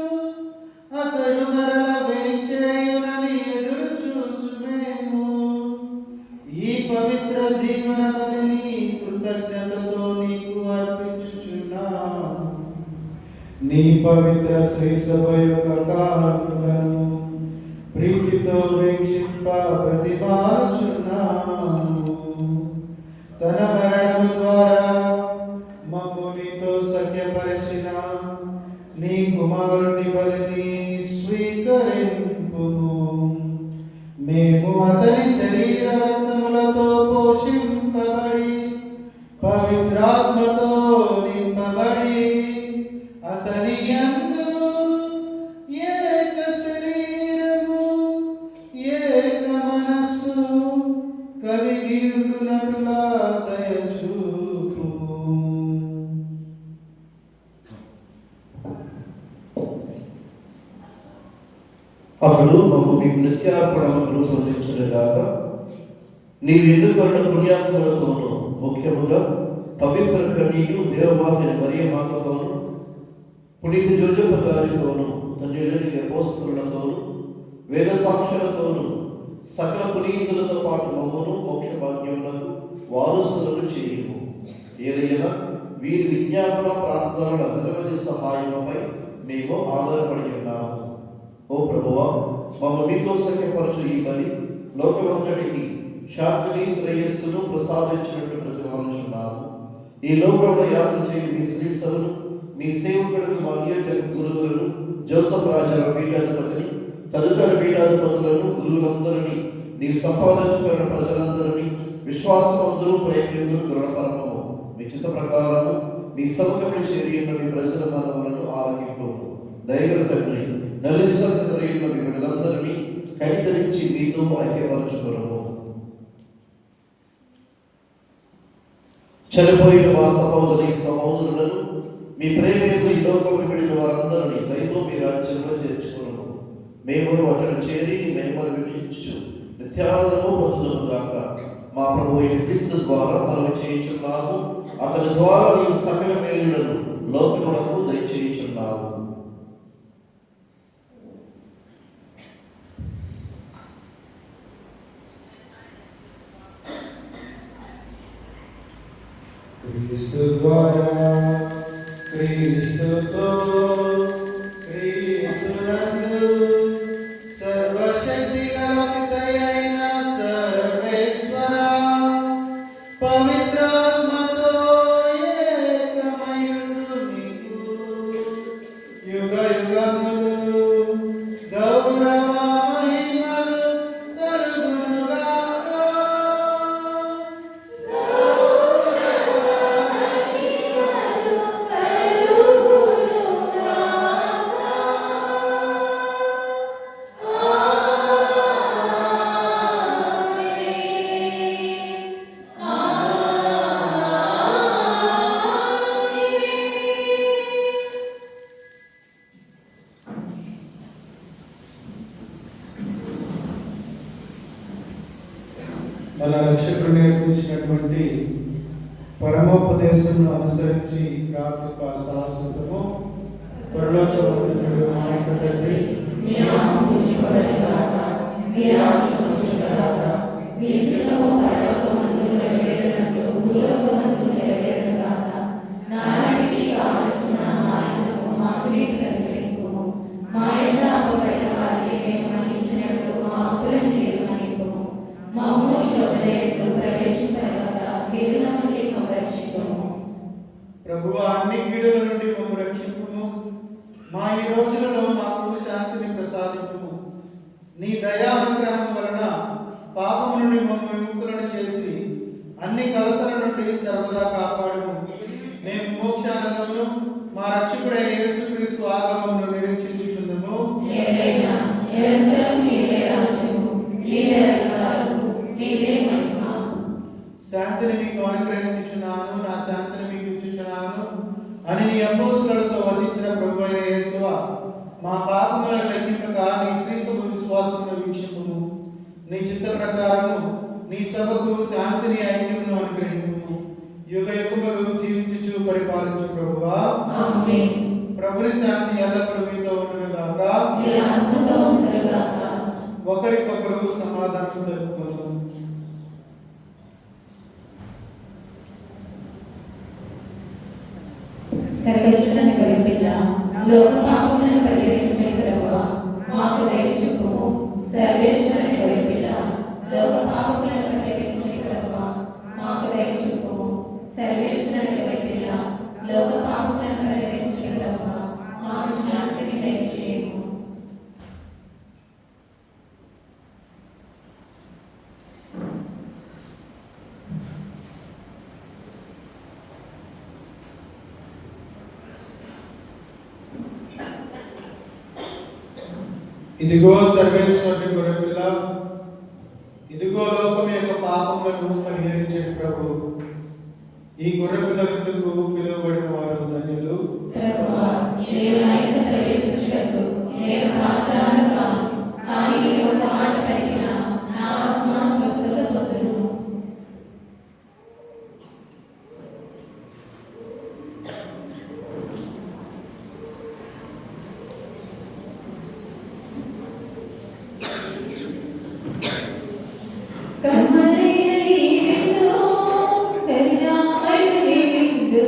అతడు మరల వేంచేయునని ఎదురు చూచుమేము. ఈ పవిత్ర జీవన బలిని కృతజ్ఞతతో నీకు అర్పించుచున్నాము. నీ పవిత్ర శ్రీ సభ యొక్క కానుకను ప్రీతితో వీక్షింప ప్రతిపాదుచున్నాము. తన మరణము ద్వారా మమ్మునితో సఖ్యపరిచిన నీ కుమారుని బలిని స్వీకరింపుము. మేము అతని శరీర రక్తములతో పోషింపబడి పవిత్రాత్మతో నింపబడి అతని యందు ఏక అప్పుడు మమ్మ మీకు నిత్యార్పణను రూపొందించలేదాకా నీవు ఎన్నుకున్న పుణ్యాత్మలతోనూ ముఖ్యముగా పవిత్ర కన్యయు దేవమాతని మరియ మాతతోనూ పునీత జోజప్ప గారితోనూ తండ్రి అపోస్తలులతోనూ వేద సాక్షులతోనూ సకల పునీతులతో పాటు మమ్మను మోక్ష భాగ్యములకు వారసులను చేయము. ఏదైనా వీరి విజ్ఞాపన ప్రార్థనల నిరవధి సహాయముపై మేము ఆధారపడి ఉన్నాము. ఓ ప్రభువా, మమ్మ మీతో సఖ్యపరచు ఈ బలి లోకమంతటికి శాంతిని శ్రేయస్సును ప్రసాదించినట్లు ప్రతిపాదించున్నాము. ఈ లోకంలో యాత్ర చేయి మీ శ్రీసభను మీ సేవకులకు మా నియోజక గురువులను జోసఫ్ రాజాల పీఠాధిపతిని తదుపరి పీఠాధిపతులను గురువులందరినీ నీవు సంపాదించుకున్న ప్రజలందరినీ విశ్వాసవంతులు ప్రేమికులు దృఢపరమము. మీ చిత్త ప్రకారము మీ సముఖమే చేరియున్న మీ ప్రజల మనవులను ఆలకింపు. దయగల తండ్రి, నల్లి సరియున్న మీ బిడ్డలందరినీ కనికరించి మీతో ఐక్యపరచుకున్నాము. చనిపోయిన మా సహోదరులను మీ ప్రేమకు ఈ లోకం విడిన వారందరినీ దయతో మీ రాజ్యంలో చేర్చుకున్నాము. మేము అతడు చేరి మహిమను వీక్షించు నిత్యానందము పొందుదుము గాక. మా ప్రభువు క్రీస్తు ద్వారా మనం చేయించున్నాము. అతని ద్వారా నీవు సకల మేలులను లోకములకు దయచేయుచున్నాము. క్రీస్తు ద్వారా క్రీస్తుతో క్రీస్తునందు సర్వశక్తి గలైన సర్వేశ్వర పవిత్రాత్మతో ఏకమయుడు నీకు యుగ యుగములు గౌరవ మహిమలు కలుగునుగాక. మన రక్షకుడు నేర్పించినటువంటి పరమోపదేశంను అనుసరించి ప్రాప్తిక శాశ్వతము పరలోకమందున మా యొక్క తండ్రి, మీ నామము పూజింపబడుగాక, మీ రాజ్యము వచ్చుగాక, మీ చిత్తము పరలోకమందు నెరవేరినట్లు భూలోకమందు నెరవేరుగాక. నానాటికి కావలసిన మా అన్నము మాకు నేటి అనుగ్రహింపుము. మా యందు అప్పబడిన వారిని మేము మన్నించినట్లు మా అప్పులను మీరు మన్నింపుము. మమ్ము శోధనయందు ప్రవేశింపగాక, కీడుల నుండి మమ్ము రక్షింపుము. ప్రభువా, అన్ని కీడుల నుండి మమ్ము రక్షింపుము. మా ఈ రోజులలో మాకు శాంతిని ప్రసాదింపుము. నీ దయానుగ్రహం వలన పాపము నుండి మమ్ము విముక్తులను చేసి అన్ని కలతల నుండి సర్వదా కాపాడుము. మేము మోక్షానందమును మా రక్షకుడైన యేసుక్రీస్తు ఆగమమును నిరీక్షించుచున్నాము. ఏలైనా నిరంతరం మీదే రాజ్యము, మీదే అధికారము, మీదే మహిమ. శాంతిని మీకు అనుగ్రహించుచున్నాను, నా శాంతిని మీకు ఇచ్చుచున్నాను అని నీ అపోస్తలులతో వచించిన ప్రభువైన యేసువా, మా పాపములను లెక్కింపక నీ శ్రీసభ విశ్వాసమును వీక్షింపుము. నీ చిత్త ప్రకారము నీ సభకు శాంతిని ఐక్యమును అనుగ్రహింపుము. యుగ యుగములు జీవించుచు పరిపాలించు ప్రభువా. ఆమేన్. ప్రభుని శాంతి ఎల్లప్పుడూ మీతో ఉండునుగాక. మీ ఆత్మతో ఉండునుగాక. ఒకరికొకరు సమాధానం తెలుపుకుందాం. సర్వేశ్వరుని కరుణిల్ల, లోక పాపములను పరిహరించే ప్రభువా, మాకు దయచూపుము. సర్వేశ్వరుని కరుణిల్ల, లోక పాపములను పరిహరించే ప్రభువా, మాకు దయచూపుము. సర్వేశ్వరుని కరుణిల్ల, లోక పాపములను పరిహరించే ప్రభువా, మాకు శాంతిని దయచేయము. ఇదిగో సర్వేశ్వరుని గొర్రెపిల్ల, ఇదిగో లోకం యొక్క పాపములను పరిహరించే ప్రభు. ఈ గొర్రెపిల్ల విందుకు పిలువబడిన వారు ధన్యులు. ప్రభువా, నీవు నా ఇంట ప్రవేశించుటకు నేను పాత్రను కాను. నీ ఒక్క మాట పలికిన నా ఆత్మ స్వస్థత పొందును. కమ్మరైనది విందు, కరుణామయుని విందు,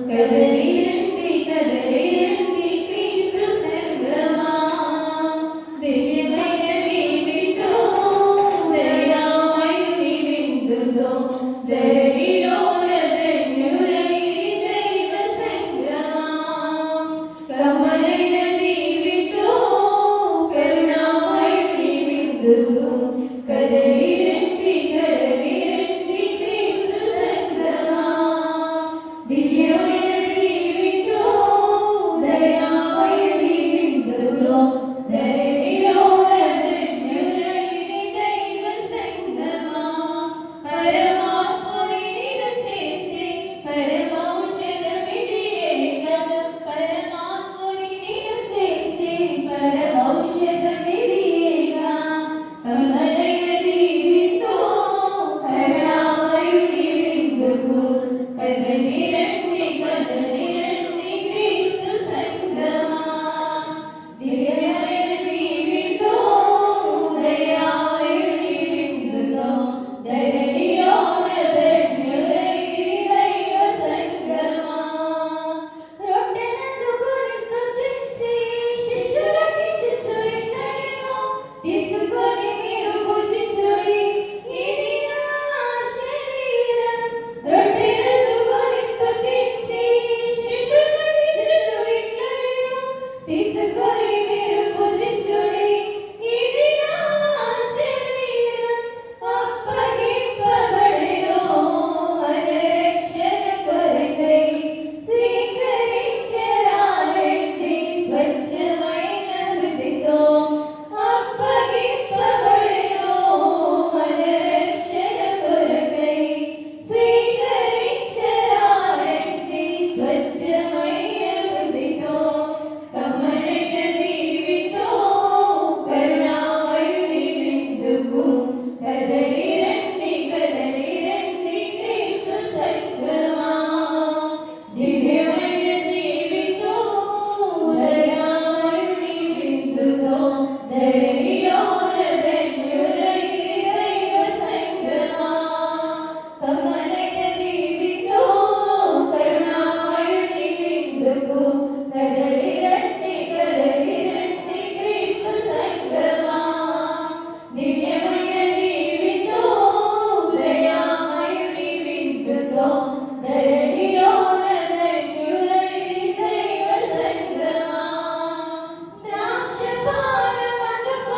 కదలి రండి క్రీస్తు సంగమా. దివ్యమైనది విందు, దయామయుని విందులో ధరణిలోన ధన్యులై దైవ సంగమా. కమ్మరైనది విందు, కరుణామయుని విందులో కదలి రండి క్రీస్తు సంగమా. దివ్యమైనది విందు, దయామయుని విందులో ధరణిలోన ధన్యులై దైవ సంగమా. పరమాత్ముని నిన్ను చేర్చి పరమౌషధమిదియేగా. పరమాత్ముని నిన్ను చేర్చి పరమౌషధమిదియేగా. కమలైనది విందు, కరుణామయుని విందుకు కదలి రండి క్రీస్తు సంగమా. దివ్యమైనది విందు, దయామయుని విందులో ధరణిలోన ధన్యులై దైవ సంగమా. రొట్టెనందుకొని స్తుతించి శిష్యులకిచ్చుచు ఇట్లనెను, తీసుకొని మీరు భుజించుడి, ఇది నా శరీరం. రొట్టెనందుకొని స్తుతించి శిష్యులకిచ్చుచు ఇట్లనెను, తీసుకొని మీరు భుజించుడి, ఇది నా శరీరం. అప్పగింపబడెను మన రక్షణ కొరకై, స్వీకరించరారండి స్వచ్ఛమైన హృదయతో. అప్పగింపబడెను మన రక్షణ కొరకై, స్వీకరించరారండి స్వచ్ఛమైన హృదయతో. కమ్మనైనది విందు, కరుణామయుని విందుకు కదలి రండి క్రీస్తు సంగమా. దివ్యమైనది విందు, దయామయుని విందులో ధరణిలోన ధన్యులై దైవ సంగమా. కమ్మనైనది విందు, కరుణామయుని విందుకు కదలి రండి క్రీస్తు సంగమా. దివ్యమైనది విందు, దయామయుని విందులో ధరణిలోన ధన్యులై దైవ సంగమా. ద్రాక్షపానమందుకొని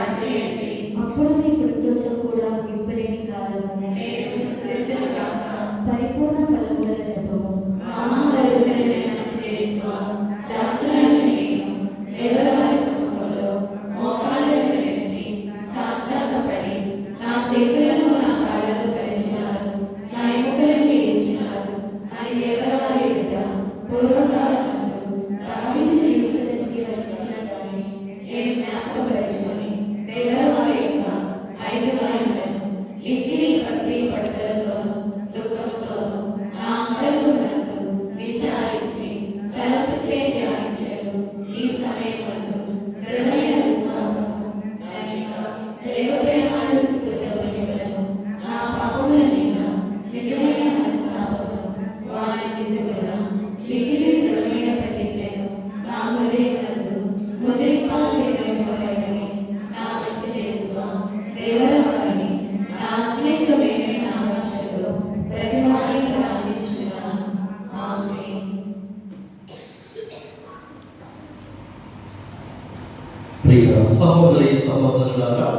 రాజేయండి. అప్పుడు మీ కృతులతో కూడా విప్పలేని కాలము నేను స్థితులు కాక పరిపూర్ణ ఫలముల జపము మహాగరుడైన చేస్తూ దాసులైన నేను దేవరవారి సముఖంలో మోకాళ్ళ మీద నిలిచి సాష్టాంగపడి నా చేతులను నా కాళ్ళను ధరించినారు, నా ఎముకలను ఇచ్చినారు అని దేవరవారి ఎదుట పూర్వకాలమందు దావీదును యేసుదర్శి రచించిన దానిని నేను జ్ఞాపకపరచుకొని దేవరవారి యొక్క 5 గాయములను మిక్కిలి భక్తి పట్టుదలతోనూ దుఃఖముతోనూ నా అంతరంగమునందు విచారించి తలంపు చేయి ధ్యానించెను. ఈ సమయమందు దృఢమైన విశ్వాసము, నమ్మిక, దైవ ప్రేమాను స్ఫూర్తిపరులను నా పాపముల మీద నిజమైన మనస్తాపమును వారి దిద్దుకున్న మిగిలి దృఢమైన ప్రతిజ్ఞను నా హృదయమునందు ముద్రింపచేయబడినని నా మంచి చేస్తూ దేవర వారిని నా ఆత్మీయమైన నామాక్షతో ప్రతివారి ప్రార్థిస్తున్నాను. ఆమేన్. ప్రియ సహోదరి సహోదరులారా,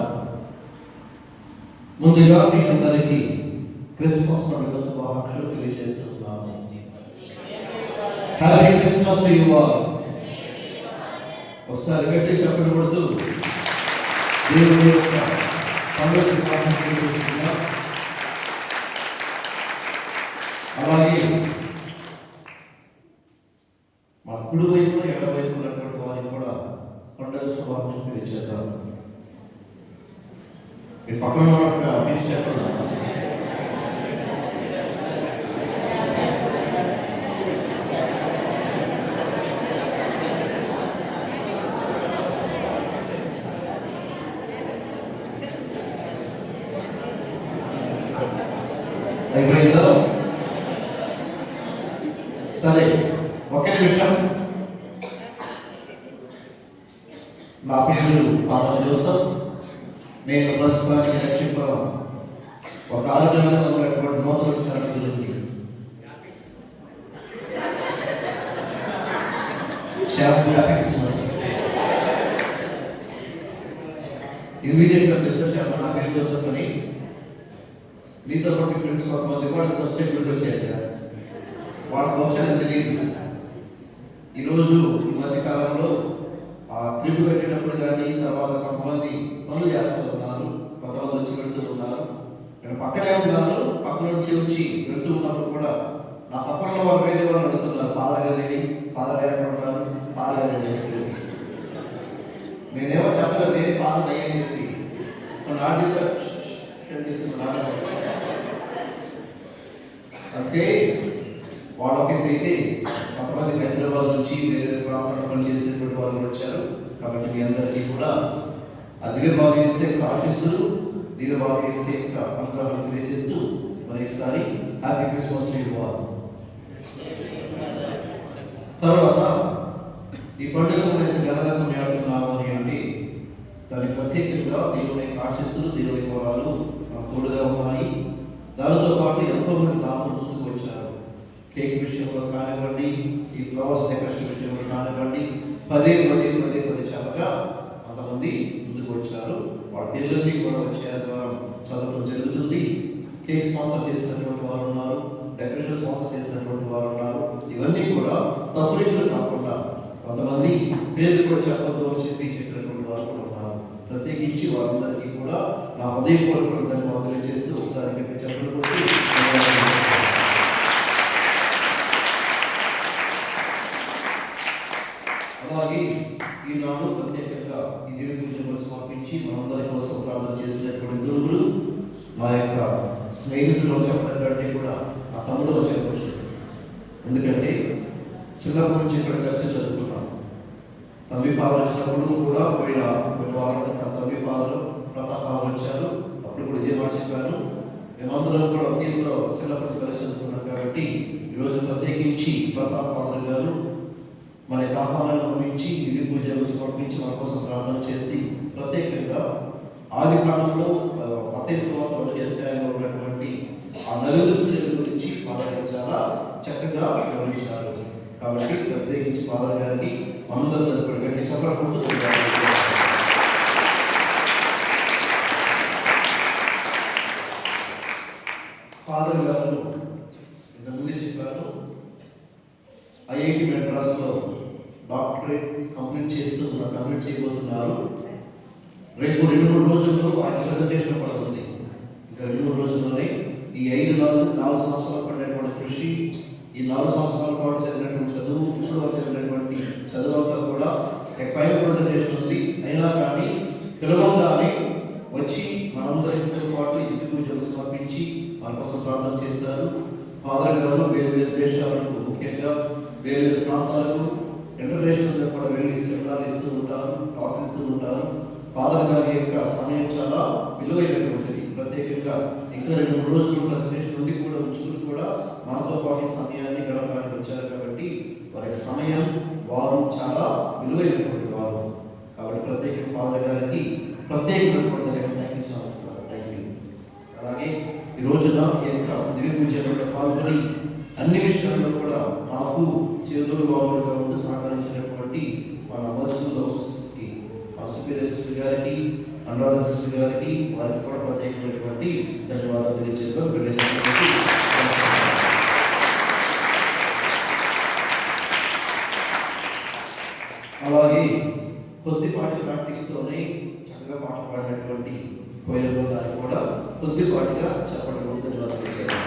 ముందుగా మీ అందరికీ క్రిస్మస్ పండుగ శుభాకాంక్షలు తెలియజేస్తున్నాను. Happy Christmas to you all. ఒకసారి గట్టి చెప్పలు కొడుతూ దేవుని యొక్క పండుగ శుభాకాంక్షలు తెలియజేస్తున్నాం. అలాగే మన కుడి వైపు ఎడవైపు ఉన్నటువంటి వారికి కూడా పండుగ శుభాకాంక్షలు తెలియజేద్దాం. మీ పక్కన చెప్పండి. అయిపోయిందో? సరే, ఒకే నిమిషం. నా పేరు పాప జోసఫ్. నేను ప్రస్తుతానికి రక్షింపడం ఒక 6 నెలలుగా ఉన్నటువంటి నూతన వచ్చిన గురించి హ్యాపీ క్రిస్మస్. ఇమీడియట్గా తెలిసేసాము నా పేరు జోసఫ్ అని. మీతో పాటు ఫ్రెండ్స్ కొంతమంది కూడా ఫస్ట్ టైం వచ్చారు. వాళ్ళ భవిష్యత్తు తెలియదు. ఈరోజు ఈ మధ్య కాలంలో ట్రిప్ పెట్టేటప్పుడు కానీ తర్వాత కొంతమంది పనులు చేస్తూ ఉన్నారు, కొంతమంది వచ్చి వెళ్తూ ఉన్నారు. నేను పక్కనే ఉన్నాను. పక్కన నుంచి వచ్చి వెళ్తూ ఉన్నప్పుడు కూడా నా పక్కన వాళ్ళు వేరే వాళ్ళు అడుగుతున్నారు, పాలగారి ఎక్కడ ఉన్నారు, పాలగారి అని చెప్పేసి. నేనేమో చెప్పలేదు, నేను పాలన అయ్యని చెప్పి నాడు చెప్తున్నాను. అందుకే వాళ్ళకైతే కొంతమంది హైదరాబాద్ నుంచి వేరే ప్రాంతాల్లో పనిచేసేటువంటి వాళ్ళు వచ్చారు. కాబట్టి మీ అందరికీ కూడా అధికబాబు వేసే ఆశిస్తూ దీనిబాబు వేసే అనుగ్రహాలు తెలియజేస్తూ మరొకసారి happy Christmas to you all. తర్వాత ఈ పండుగ గణగా కొన్ని ఆడుతున్నాము అని అంటే దానికి ప్రత్యేకంగా దేవుని ఆశిస్తూ దేవుని కోరాలు తోడుగా ఉన్నాయి. దానితో పాటు ఎంతో మంది దాతలు ముందుకు వచ్చారు. కేక్ విషయంలో కానివ్వండి, ఈ ఫ్లవర్స్ డెకరేషన్ విషయంలో కానివ్వండి, పదే చెప్పగా కొంతమంది ముందుకు వచ్చారు. వాళ్ళ పిల్లల్ని కూడా వచ్చే ద్వారా చదవడం జరుగుతుంది. కేక్ స్పాన్సర్ చేసినటువంటి వారు ఉన్నారు, డెకరేషన్ స్పాన్సర్ చేసినటువంటి వారు ఉన్నారు. ఇవన్నీ కూడా తప్పులు కాకుండా కొంతమంది పేర్లు కూడా చెప్పినటువంటి వారు కూడా ఉన్నారు. ప్రత్యేకించి వారందరికీ కూడా నా హృదయపూర్వక ధన్యవాదాలు తెలియజేస్తూ ఒకసారి చెప్పలు కొట్టి అలాగే ఈనాడు ప్రత్యేకంగా ఈ దేవుని పూజలు సమర్పించి మనందరి కోసం ప్రార్థన చేసినటువంటి గురువులు మా యొక్క స్నేహితులు చెప్పడం కంటే కూడా నా తమ్ముడు చెప్పవచ్చు. ఎందుకంటే చిన్నప్పటి నుంచి ఇక్కడ కలిసి చదువుకున్నాం. తమ్మి ఫాదర్ వచ్చినప్పుడు కూడా పోయిన కొన్ని వారాలు తమ్మి ఫాదర్ ప్రతాప్ ఫాదర్ వచ్చారు. అప్పుడు కూడా ఇదే మాట చెప్పాను. మేమందరం కూడా ఒకేసారి చిన్నప్పటి కలిసి చదువుకున్నాం. కాబట్టి ఈరోజు ప్రత్యేకించి ప్రతాప్ ఫాదర్ గారు మన ఆహ్వానాలను పంపించి ఇవి పూజలు సమర్పించి మన కోసం ప్రార్థన చేసి ప్రత్యేకంగా ఆది కాలంలో అధ్యాయంలో ఉన్నటువంటి ఆ నలుగురు స్త్రీల గురించి ఫాదర్ చాలా చక్కగా వివరించారు. కాబట్టి ప్రత్యేకించి ఫాదర్ గారికి అందరూ చెప్పకుండా ఫాదర్ గారు ఇంతకుముందే చెప్పారు, ఐఐటి మెడ్రాస్లో డాక్టరేట్ కంప్లీట్ చేయబోతున్నారు. రేపు 2-3 రోజుల్లో ఆయన ప్రెజెంటేషన్ కూడా ఉంది. ఇంకా 2-3 రోజుల్లోనే ఈ 4 సంవత్సరాలు పడినటువంటి కృషి, ఈ 4 సంవత్సరాల పాటు చదివినటువంటి చదువు, ఇప్పుడు చదివినటువంటి చదువు అంతా కూడా ఫైనల్ ప్రెజెంటేషన్ ఉంది. అయినా కానీ పిలవంగానే వచ్చి మనందరితో పాటు ఇంటి పూజలు సమర్పించి మన కోసం ప్రార్థన చేశారు. ఫాదర్ గారు వేరు దేశాలకు, ముఖ్యంగా వేరు ప్రాంతాలకు, ఇంటర్నేషనల్ కూడా వెళ్ళి సెమినార్లు ఇస్తూ ఉంటారు, టాక్స్ ఇస్తూ ఉంటారు. ఫాదర్ గారి యొక్క సమయం చాలా విలువైనటువంటిది. ప్రత్యేకంగా ఇంకా 2-3 రోజులు ప్రెజెంటేషన్ నుండి కూడా ఉంచుకుని కూడా మనతో పాటు సమయాన్ని గడపడానికి వచ్చారు. కాబట్టి వారి సమయం వారు చాలా విలువైనటువంటి వారు. కాబట్టి ప్రత్యేకంగా ఫాదర్ గారికి ప్రత్యేకమైనటువంటి thank you so much. Thank you. అలాగే ఈ రోజున ఈ యొక్క దివ్య పూజలో పాల్గొని అన్ని విషయాల్లో కూడా నాకు చేతులు బాగుగా ఉంటూ సహకరించినటువంటి మన మసూలు సిస్టర్స్కి, మా సుపీరియర్ సిస్టర్ గారికి, అనురాధ సిస్టర్ గారికి, వారికి కూడా ప్రత్యేకమైనటువంటి ధన్యవాదాలు తెలియజేద్దాం. అలాగే కొద్దిపాటి ప్రాక్టీస్తోనే చక్కగా పాట పాడినటువంటి కోయిలలో దాన్ని కూడా కొద్దిపాటిగా చెప్పడం ధన్యవాదాలు తెలియజేద్దాం.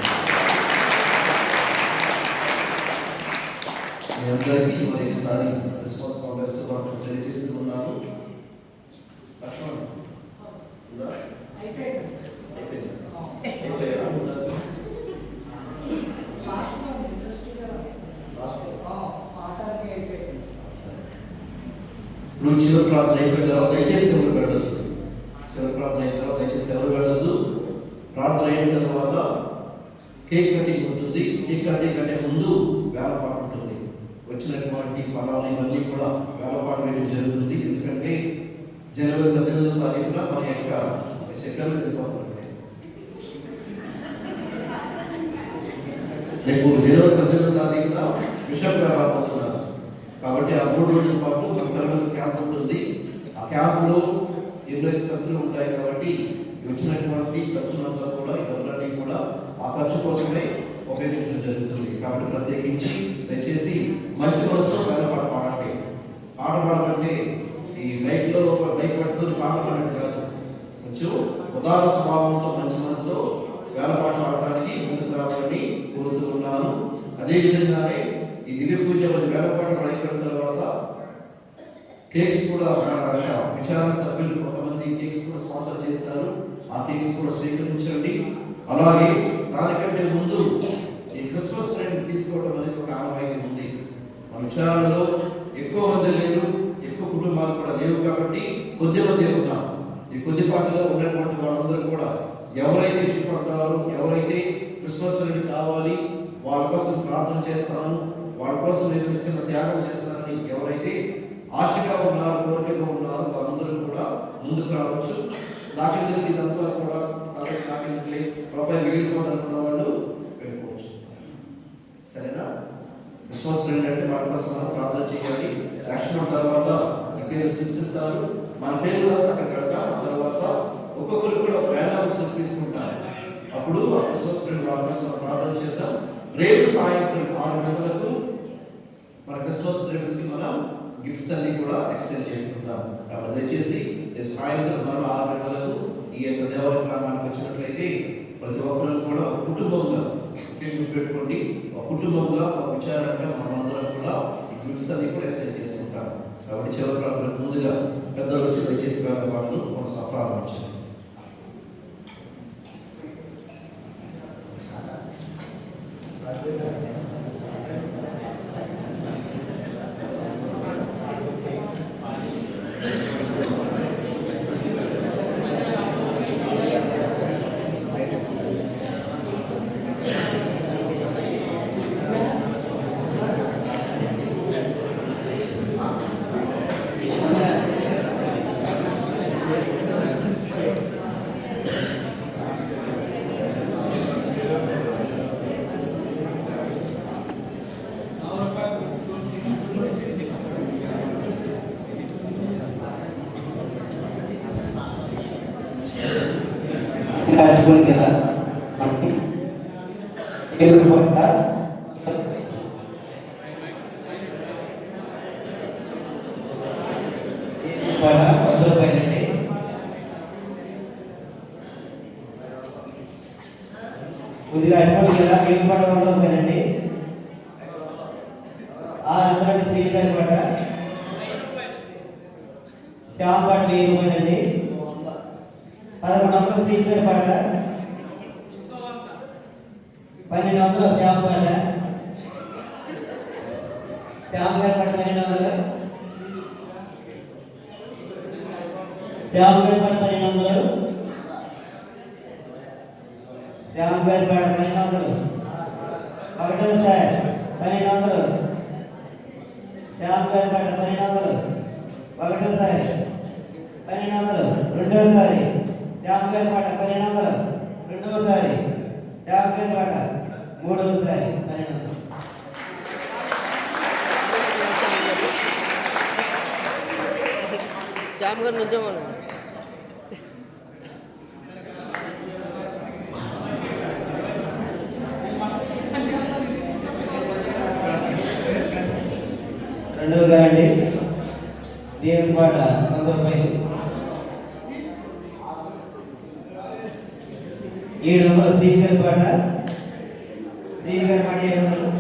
మీ అందరికీ మరొకసారి క్రిస్మస్ పండుగ శుభాకాంక్షలు తెలియజేస్తున్నాను. లక్ష్మణ్ ఇప్పుడు చివరి ప్రార్థన అయిపోయిన తర్వాత దయచేసి ఎవరు వెళ్ళదు. చివరి ప్రార్థన అయిన తర్వాత దయచేసి ఎవరు వెళ్ళదు. ప్రార్థన అయిన తర్వాత కేక్ కటింగ్ ఉంటుంది. కేక్ కటింగ్ కంటే ముందు వేలపాటు ఉంటుంది. వచ్చినటువంటి ఫలాలు ఇవన్నీ కూడా వేలపాటు వేయడం జరుగుతుంది. ఎందుకంటే జనవరి 18వ తారీఖున మన యొక్క సెకండ్ రేపు జనవరి 18వ తారీఖున బిషప్ గారు రాబోతున్నారు. కాబట్టి ఆ 3 రోజుల పాటు మన క్యాంప్ ఉంటుంది. ఆ క్యాంపులో ఎన్నో ఖర్చులు ఉంటాయి. కాబట్టి వచ్చినటువంటి ఖర్చులంతా కూడా ఇవన్నీ కూడా ఆ ఖర్చు కోసమే ఉపయోగించడం జరుగుతుంది. కాబట్టి ప్రత్యేకించి దయచేసి మంచి మనసుతో వేలపాట పాడండి. పాట పాడాలంటే ఈ బైక్ పట్టుకుని పాట పాడండి కాదు, కొంచెం ఉదాహరణ స్వభావంతో మంచి మనసుతో వేలపాట పాడడానికి ముందుకు రావాలని కోరుతూ ఉన్నాను. అదేవిధంగానే ఈ దివ్య పూజ వేలపాట అయిపోయిన తర్వాత కేక్స్ కూడా విచారణ సభ్యులు కొంతమంది కేక్స్ కూడా స్పాన్సర్ చేస్తారు. ఆ కేక్స్ కూడా స్వీకరించండి. అలాగే దానికంటే ముందు ఈ క్రిస్మస్ ట్రైన్ తీసుకోవడం అనేది ఒక ఆనవాయితీ ఉంది. మన విచారణలో ఎక్కువ మంది లేరు, ఎక్కువ కుటుంబాలు కూడా లేవు. కాబట్టి కొద్దిమంది ఉన్నాం. ఈ కొద్దిపాటిలో ఉన్నటువంటి వాళ్ళందరూ కూడా ఎవరైతే ఇష్టపడతారో, ఎవరైతే క్రిస్మస్ ట్రైన్ కావాలి, వాళ్ళ కోసం ప్రార్థన చేస్తాను, వాళ్ళ కోసం నేను చిన్న త్యాగం చేస్తానని ఎవరైతే ఆశగా ఉన్నారు, కోరికగా ఉన్నారు, వాళ్ళందరూ కూడా ముందుకు రావచ్చు. నాకెందుకు ఇదంతా కూడా నాకెందుకు రూపాయి మిగిలిపోతున్న వాళ్ళు వెళ్ళిపోవచ్చు. సరేనా? క్రిస్మస్ ట్రైన్ అంటే వాళ్ళ కోసం మనం ప్రార్థన చేయాలి. రక్షణ తర్వాత పేరు శిక్షిస్తారు, మన పేరు కూడా అక్కడ కడతాం. ఆ తర్వాత ఒక్కొక్కరు కూడా వేదాంశం తీసుకుంటారు. అప్పుడు ఆ క్రిస్మస్ ట్రైన్ వాళ్ళ కోసం ప్రార్థన చేద్దాం. రేపు సాయంత్రం 6 గంటలకు మన క్రిస్మస్ ట్రైన్స్కి మనం గిఫ్ట్స్ అన్ని కూడా ఎక్స్చేంజ్ చేసుకుంటాం. కాబట్టి దయచేసి రేపు సాయంత్రం మనం 6 గంటలకు ఈ యొక్క దేవాలయ ప్రాంతానికి వచ్చినట్లయితే ప్రతి ఒక్కరు కూడా కుటుంబంగా పెట్టుకోండి. ఒక కుటుంబంగా ఒక విచారంగా మనమందరం కూడా ఈ గిఫ్ట్స్ అన్ని కూడా ఎక్స్చేంజ్ చేసుకుంటాం. కాబట్టి చివరి ప్రాంతాలకు ముందుగా పెద్దలు వచ్చి దయచేసి వాళ్ళు కోసం ప్రారంభించారు. కదా దేవుని పట్ల ₹100 ముందుగా ఎప్పుడు కదా దేవుని పట్ల ₹100 ఆ శ్రీకారి పాట శ్యామ్ పాట ₹1000 1100 శ్రీకారి పాట 1200 శ్యామ్ పాట శ్యామ్ గారి పాట 1200 శ్యామ్ గారి పాట 1200 శ్యామ్ గారి పాట 1200 ఒకటోసారి 1200 శ్యామ్ గారి పాట 1200 ఒకటోసారి 1200 రెండోసారి శ్యామ్ గారి పాట 1200 రెండోసారి శ్యామ్ గారి పాట మూడోసారి 1200 శ్యామ్ గారు నుంచో మనం రెండోగా అండి దేవుని పాట ₹100 700 శ్రీగారి పాట 700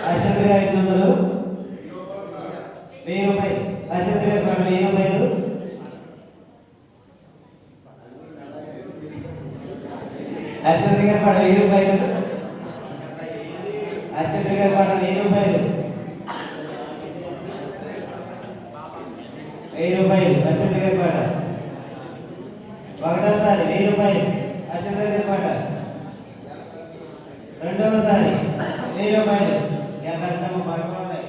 అశ్వంత్ గారి 500 ₹1000 అశ్వంత్ గారి పాట ₹1000 అశ్వంత్ గారి పాట ₹1000 అశ్వంత్ గారి పాట ₹1000 అశ్వంత్ గారి పాట ఒకటోసారి ₹1000 అశ్వంత్ గారి పాట రెండవసారి ₹1000 ఎంతమ్మ పడుకోండి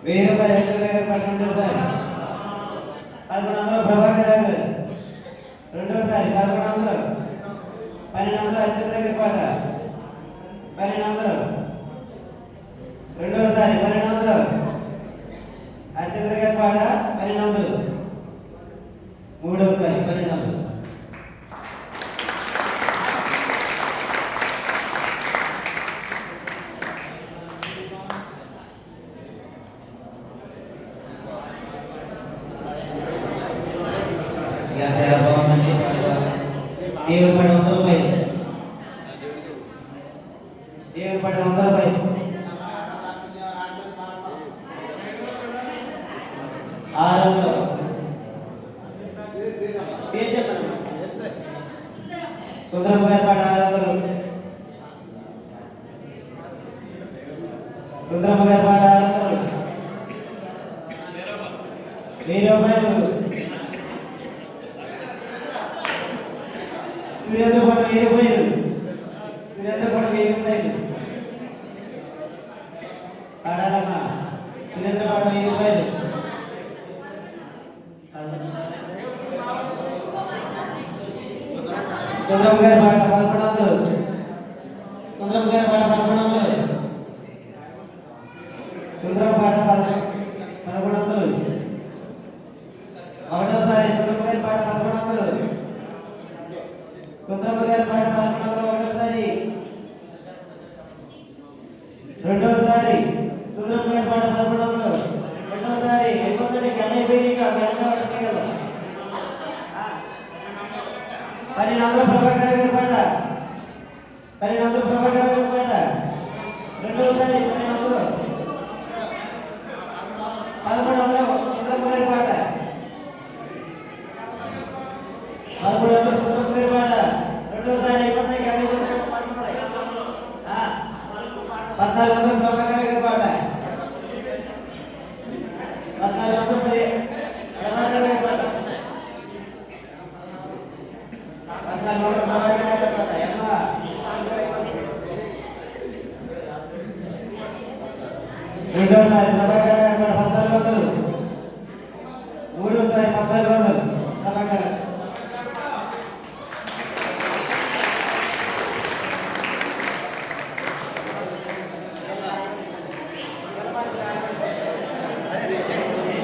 ₹1000 అశ్వంత్ గారి పాట రెండోసారి 1100 ప్రభాకర్ గారు రెండోసారి 1100 1200 అశ్వంత్ గారి పాట 1200 రెండోసారి 1200 అశ్వంత్ గారి పాట 1200 మూడోసారి 1200 దేవుని పాట ₹100 దేవుని పాట ₹100 ఆరంలో సుందరమ్మ గారి పాట 600 సుందరమ్మ గారి పాట 600 ₹1000 సురేంద్ర పాట ₹1000 సురేంద్ర పాట ₹1000 ఆడాలమ్మా సురేంద్ర పాట ₹1000 సుందరమ్మ గారి పాట 1100 సుందరమ్మ గారి పాట 1100 సుందరమ్మ పాట 1100 ఒకటోసారి సుందరమ్మ గారి పాట 1100 సుందరమ్మ గారి పాట 1100 ఒకటోసారి రెండోసారి సుందరమ్మ గారి పాట 1100 రెండోసారి అయిపోతుంది కన్నైపోయిగా కదా 1200 ప్రభాకర్ గారి పాట 1200 ప్రభాకర్ గారి పాట రెండోసారి 1200 1100 సుందరమ్మ గారి పాట 1300 సుందరమ్మ గారి పాట రెండోసారి అయిపోతుంది కన్నైపోయిగా 1400 ప్రభాకర్ గారి పాట 1400 ప్రభాకర్ గారి పాట 1400 ప్రభాకర్ గారి పాట ఎమ్మా రెండోసారి ప్రభాకర్ గారి పాట 1400 మూడోసారి 1400 ప్రభాకర్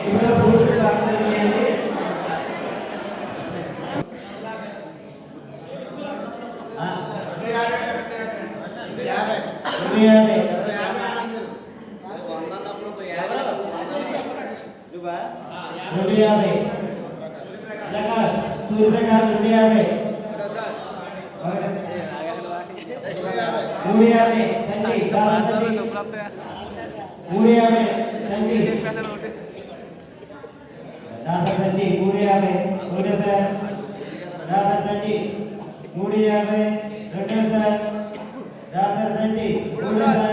ఇప్పుడు ప్రకాష్ సూర్యప్రకాష్ 250 350 సండి దాదా సండి 350 సండి దాదా సండి 350 ఒకటే సార్ దాదా సండి 350 రెండో సార్ దాదా సండి మూడో సార్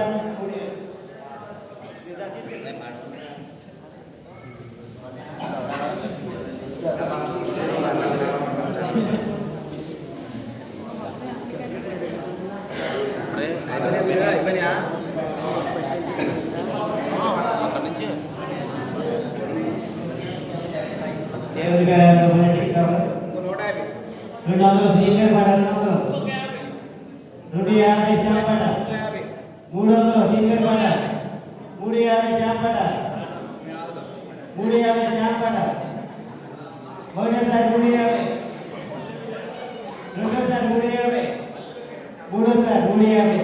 దేవుడి గారు 200 సీనియర్ పడ 250 శాంపడ 300 సీనియర్ పడ 350 శాంపడ 350 శాంపడ ఒకటోసారి 350 రెండోసారి 350 మూడోసారి 350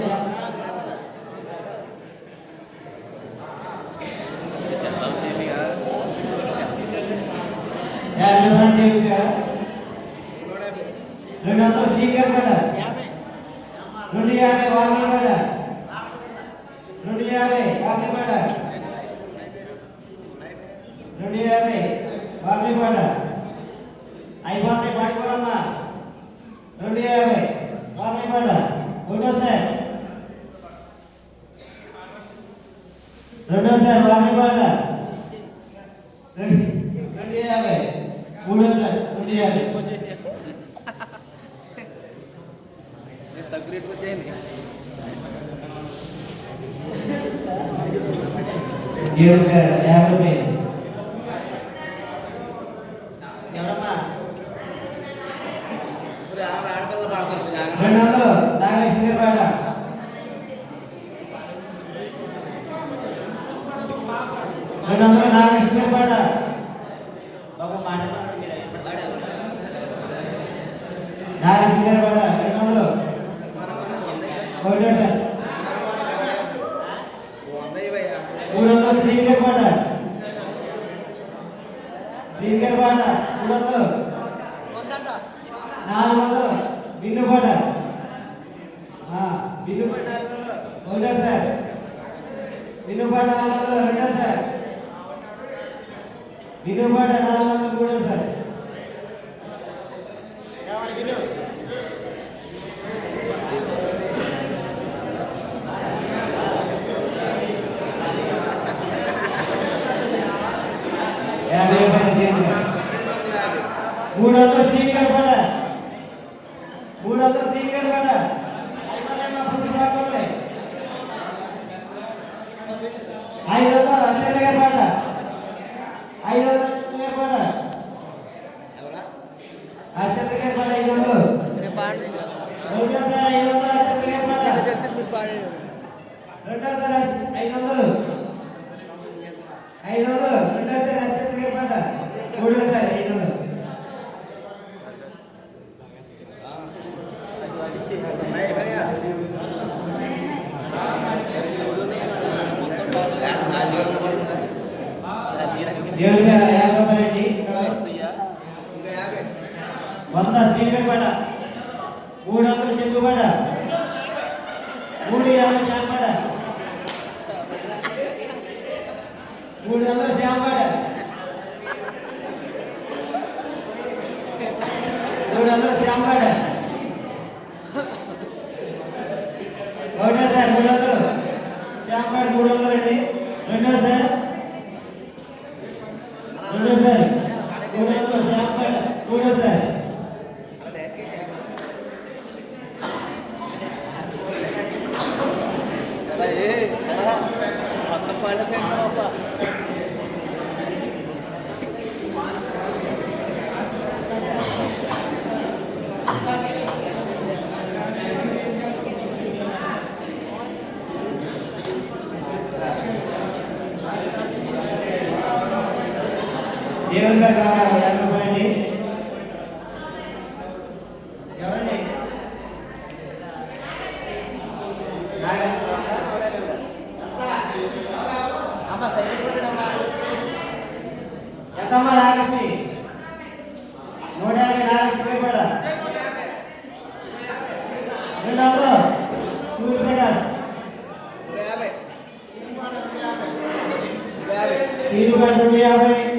200 స్పీకర్ పడ 250 వాకింగ్ పడ 250 వాకింగ్ పడ 250 వాకింగ్ పడ అయిపోతే పడుకోమ్మా 250 వాకింగ్ పడ ఒకటోసారి రెండోసారి వాకింగ్ పడ 250 మూడోసారి 250 దేవుడు 50 ఎవరమ్మా 200 నాగలక్ష్మి పాట 200 నాగలక్ష్మి పాట ఒక మాట నాగలక్ష్మి పాట 200 ఒకటే సార్ 300 స్పీకర్ పాట స్పీకర్ పాట 300 400 బిన్ను పాట బిన్ను పాట 400 ఒకటే సార్ బిన్ను పాట 400 రెండో సార్ బిన్ను పాట 400 మూడో సార్ బిన్ను మూడు వందల స్పీకర్ పడ 300 స్పీకర్ పడ 500 అత్యధిక పడ 500 పడ అత్యధిక పడ 500 ఒకటోసారి 500 అత్యధిక పడ రెండోసారి 500 రెండోసారి అత్యధిక పడ మూడోసారి 500 దేవుడి 50 రూపాయలండి 100 స్పీకర్ పడ 300 చెంగు పడ 350 శాం పడ 300 శాం పడ 300 శాం పడ ఒకటో సార్ 300 శాం పడ 300 అండి రెండో సార్ 300 శాం పడ మూడో సార్ దేవుని ప్రకారం 50 రూపాయలండి ఎవరండి అమ్మ సైలెంట్ పెట్టడమ్మా ఎంతమ్మా నాగలక్ష్మి 200 సూర్యప్రకాష్ 50 తీరు 50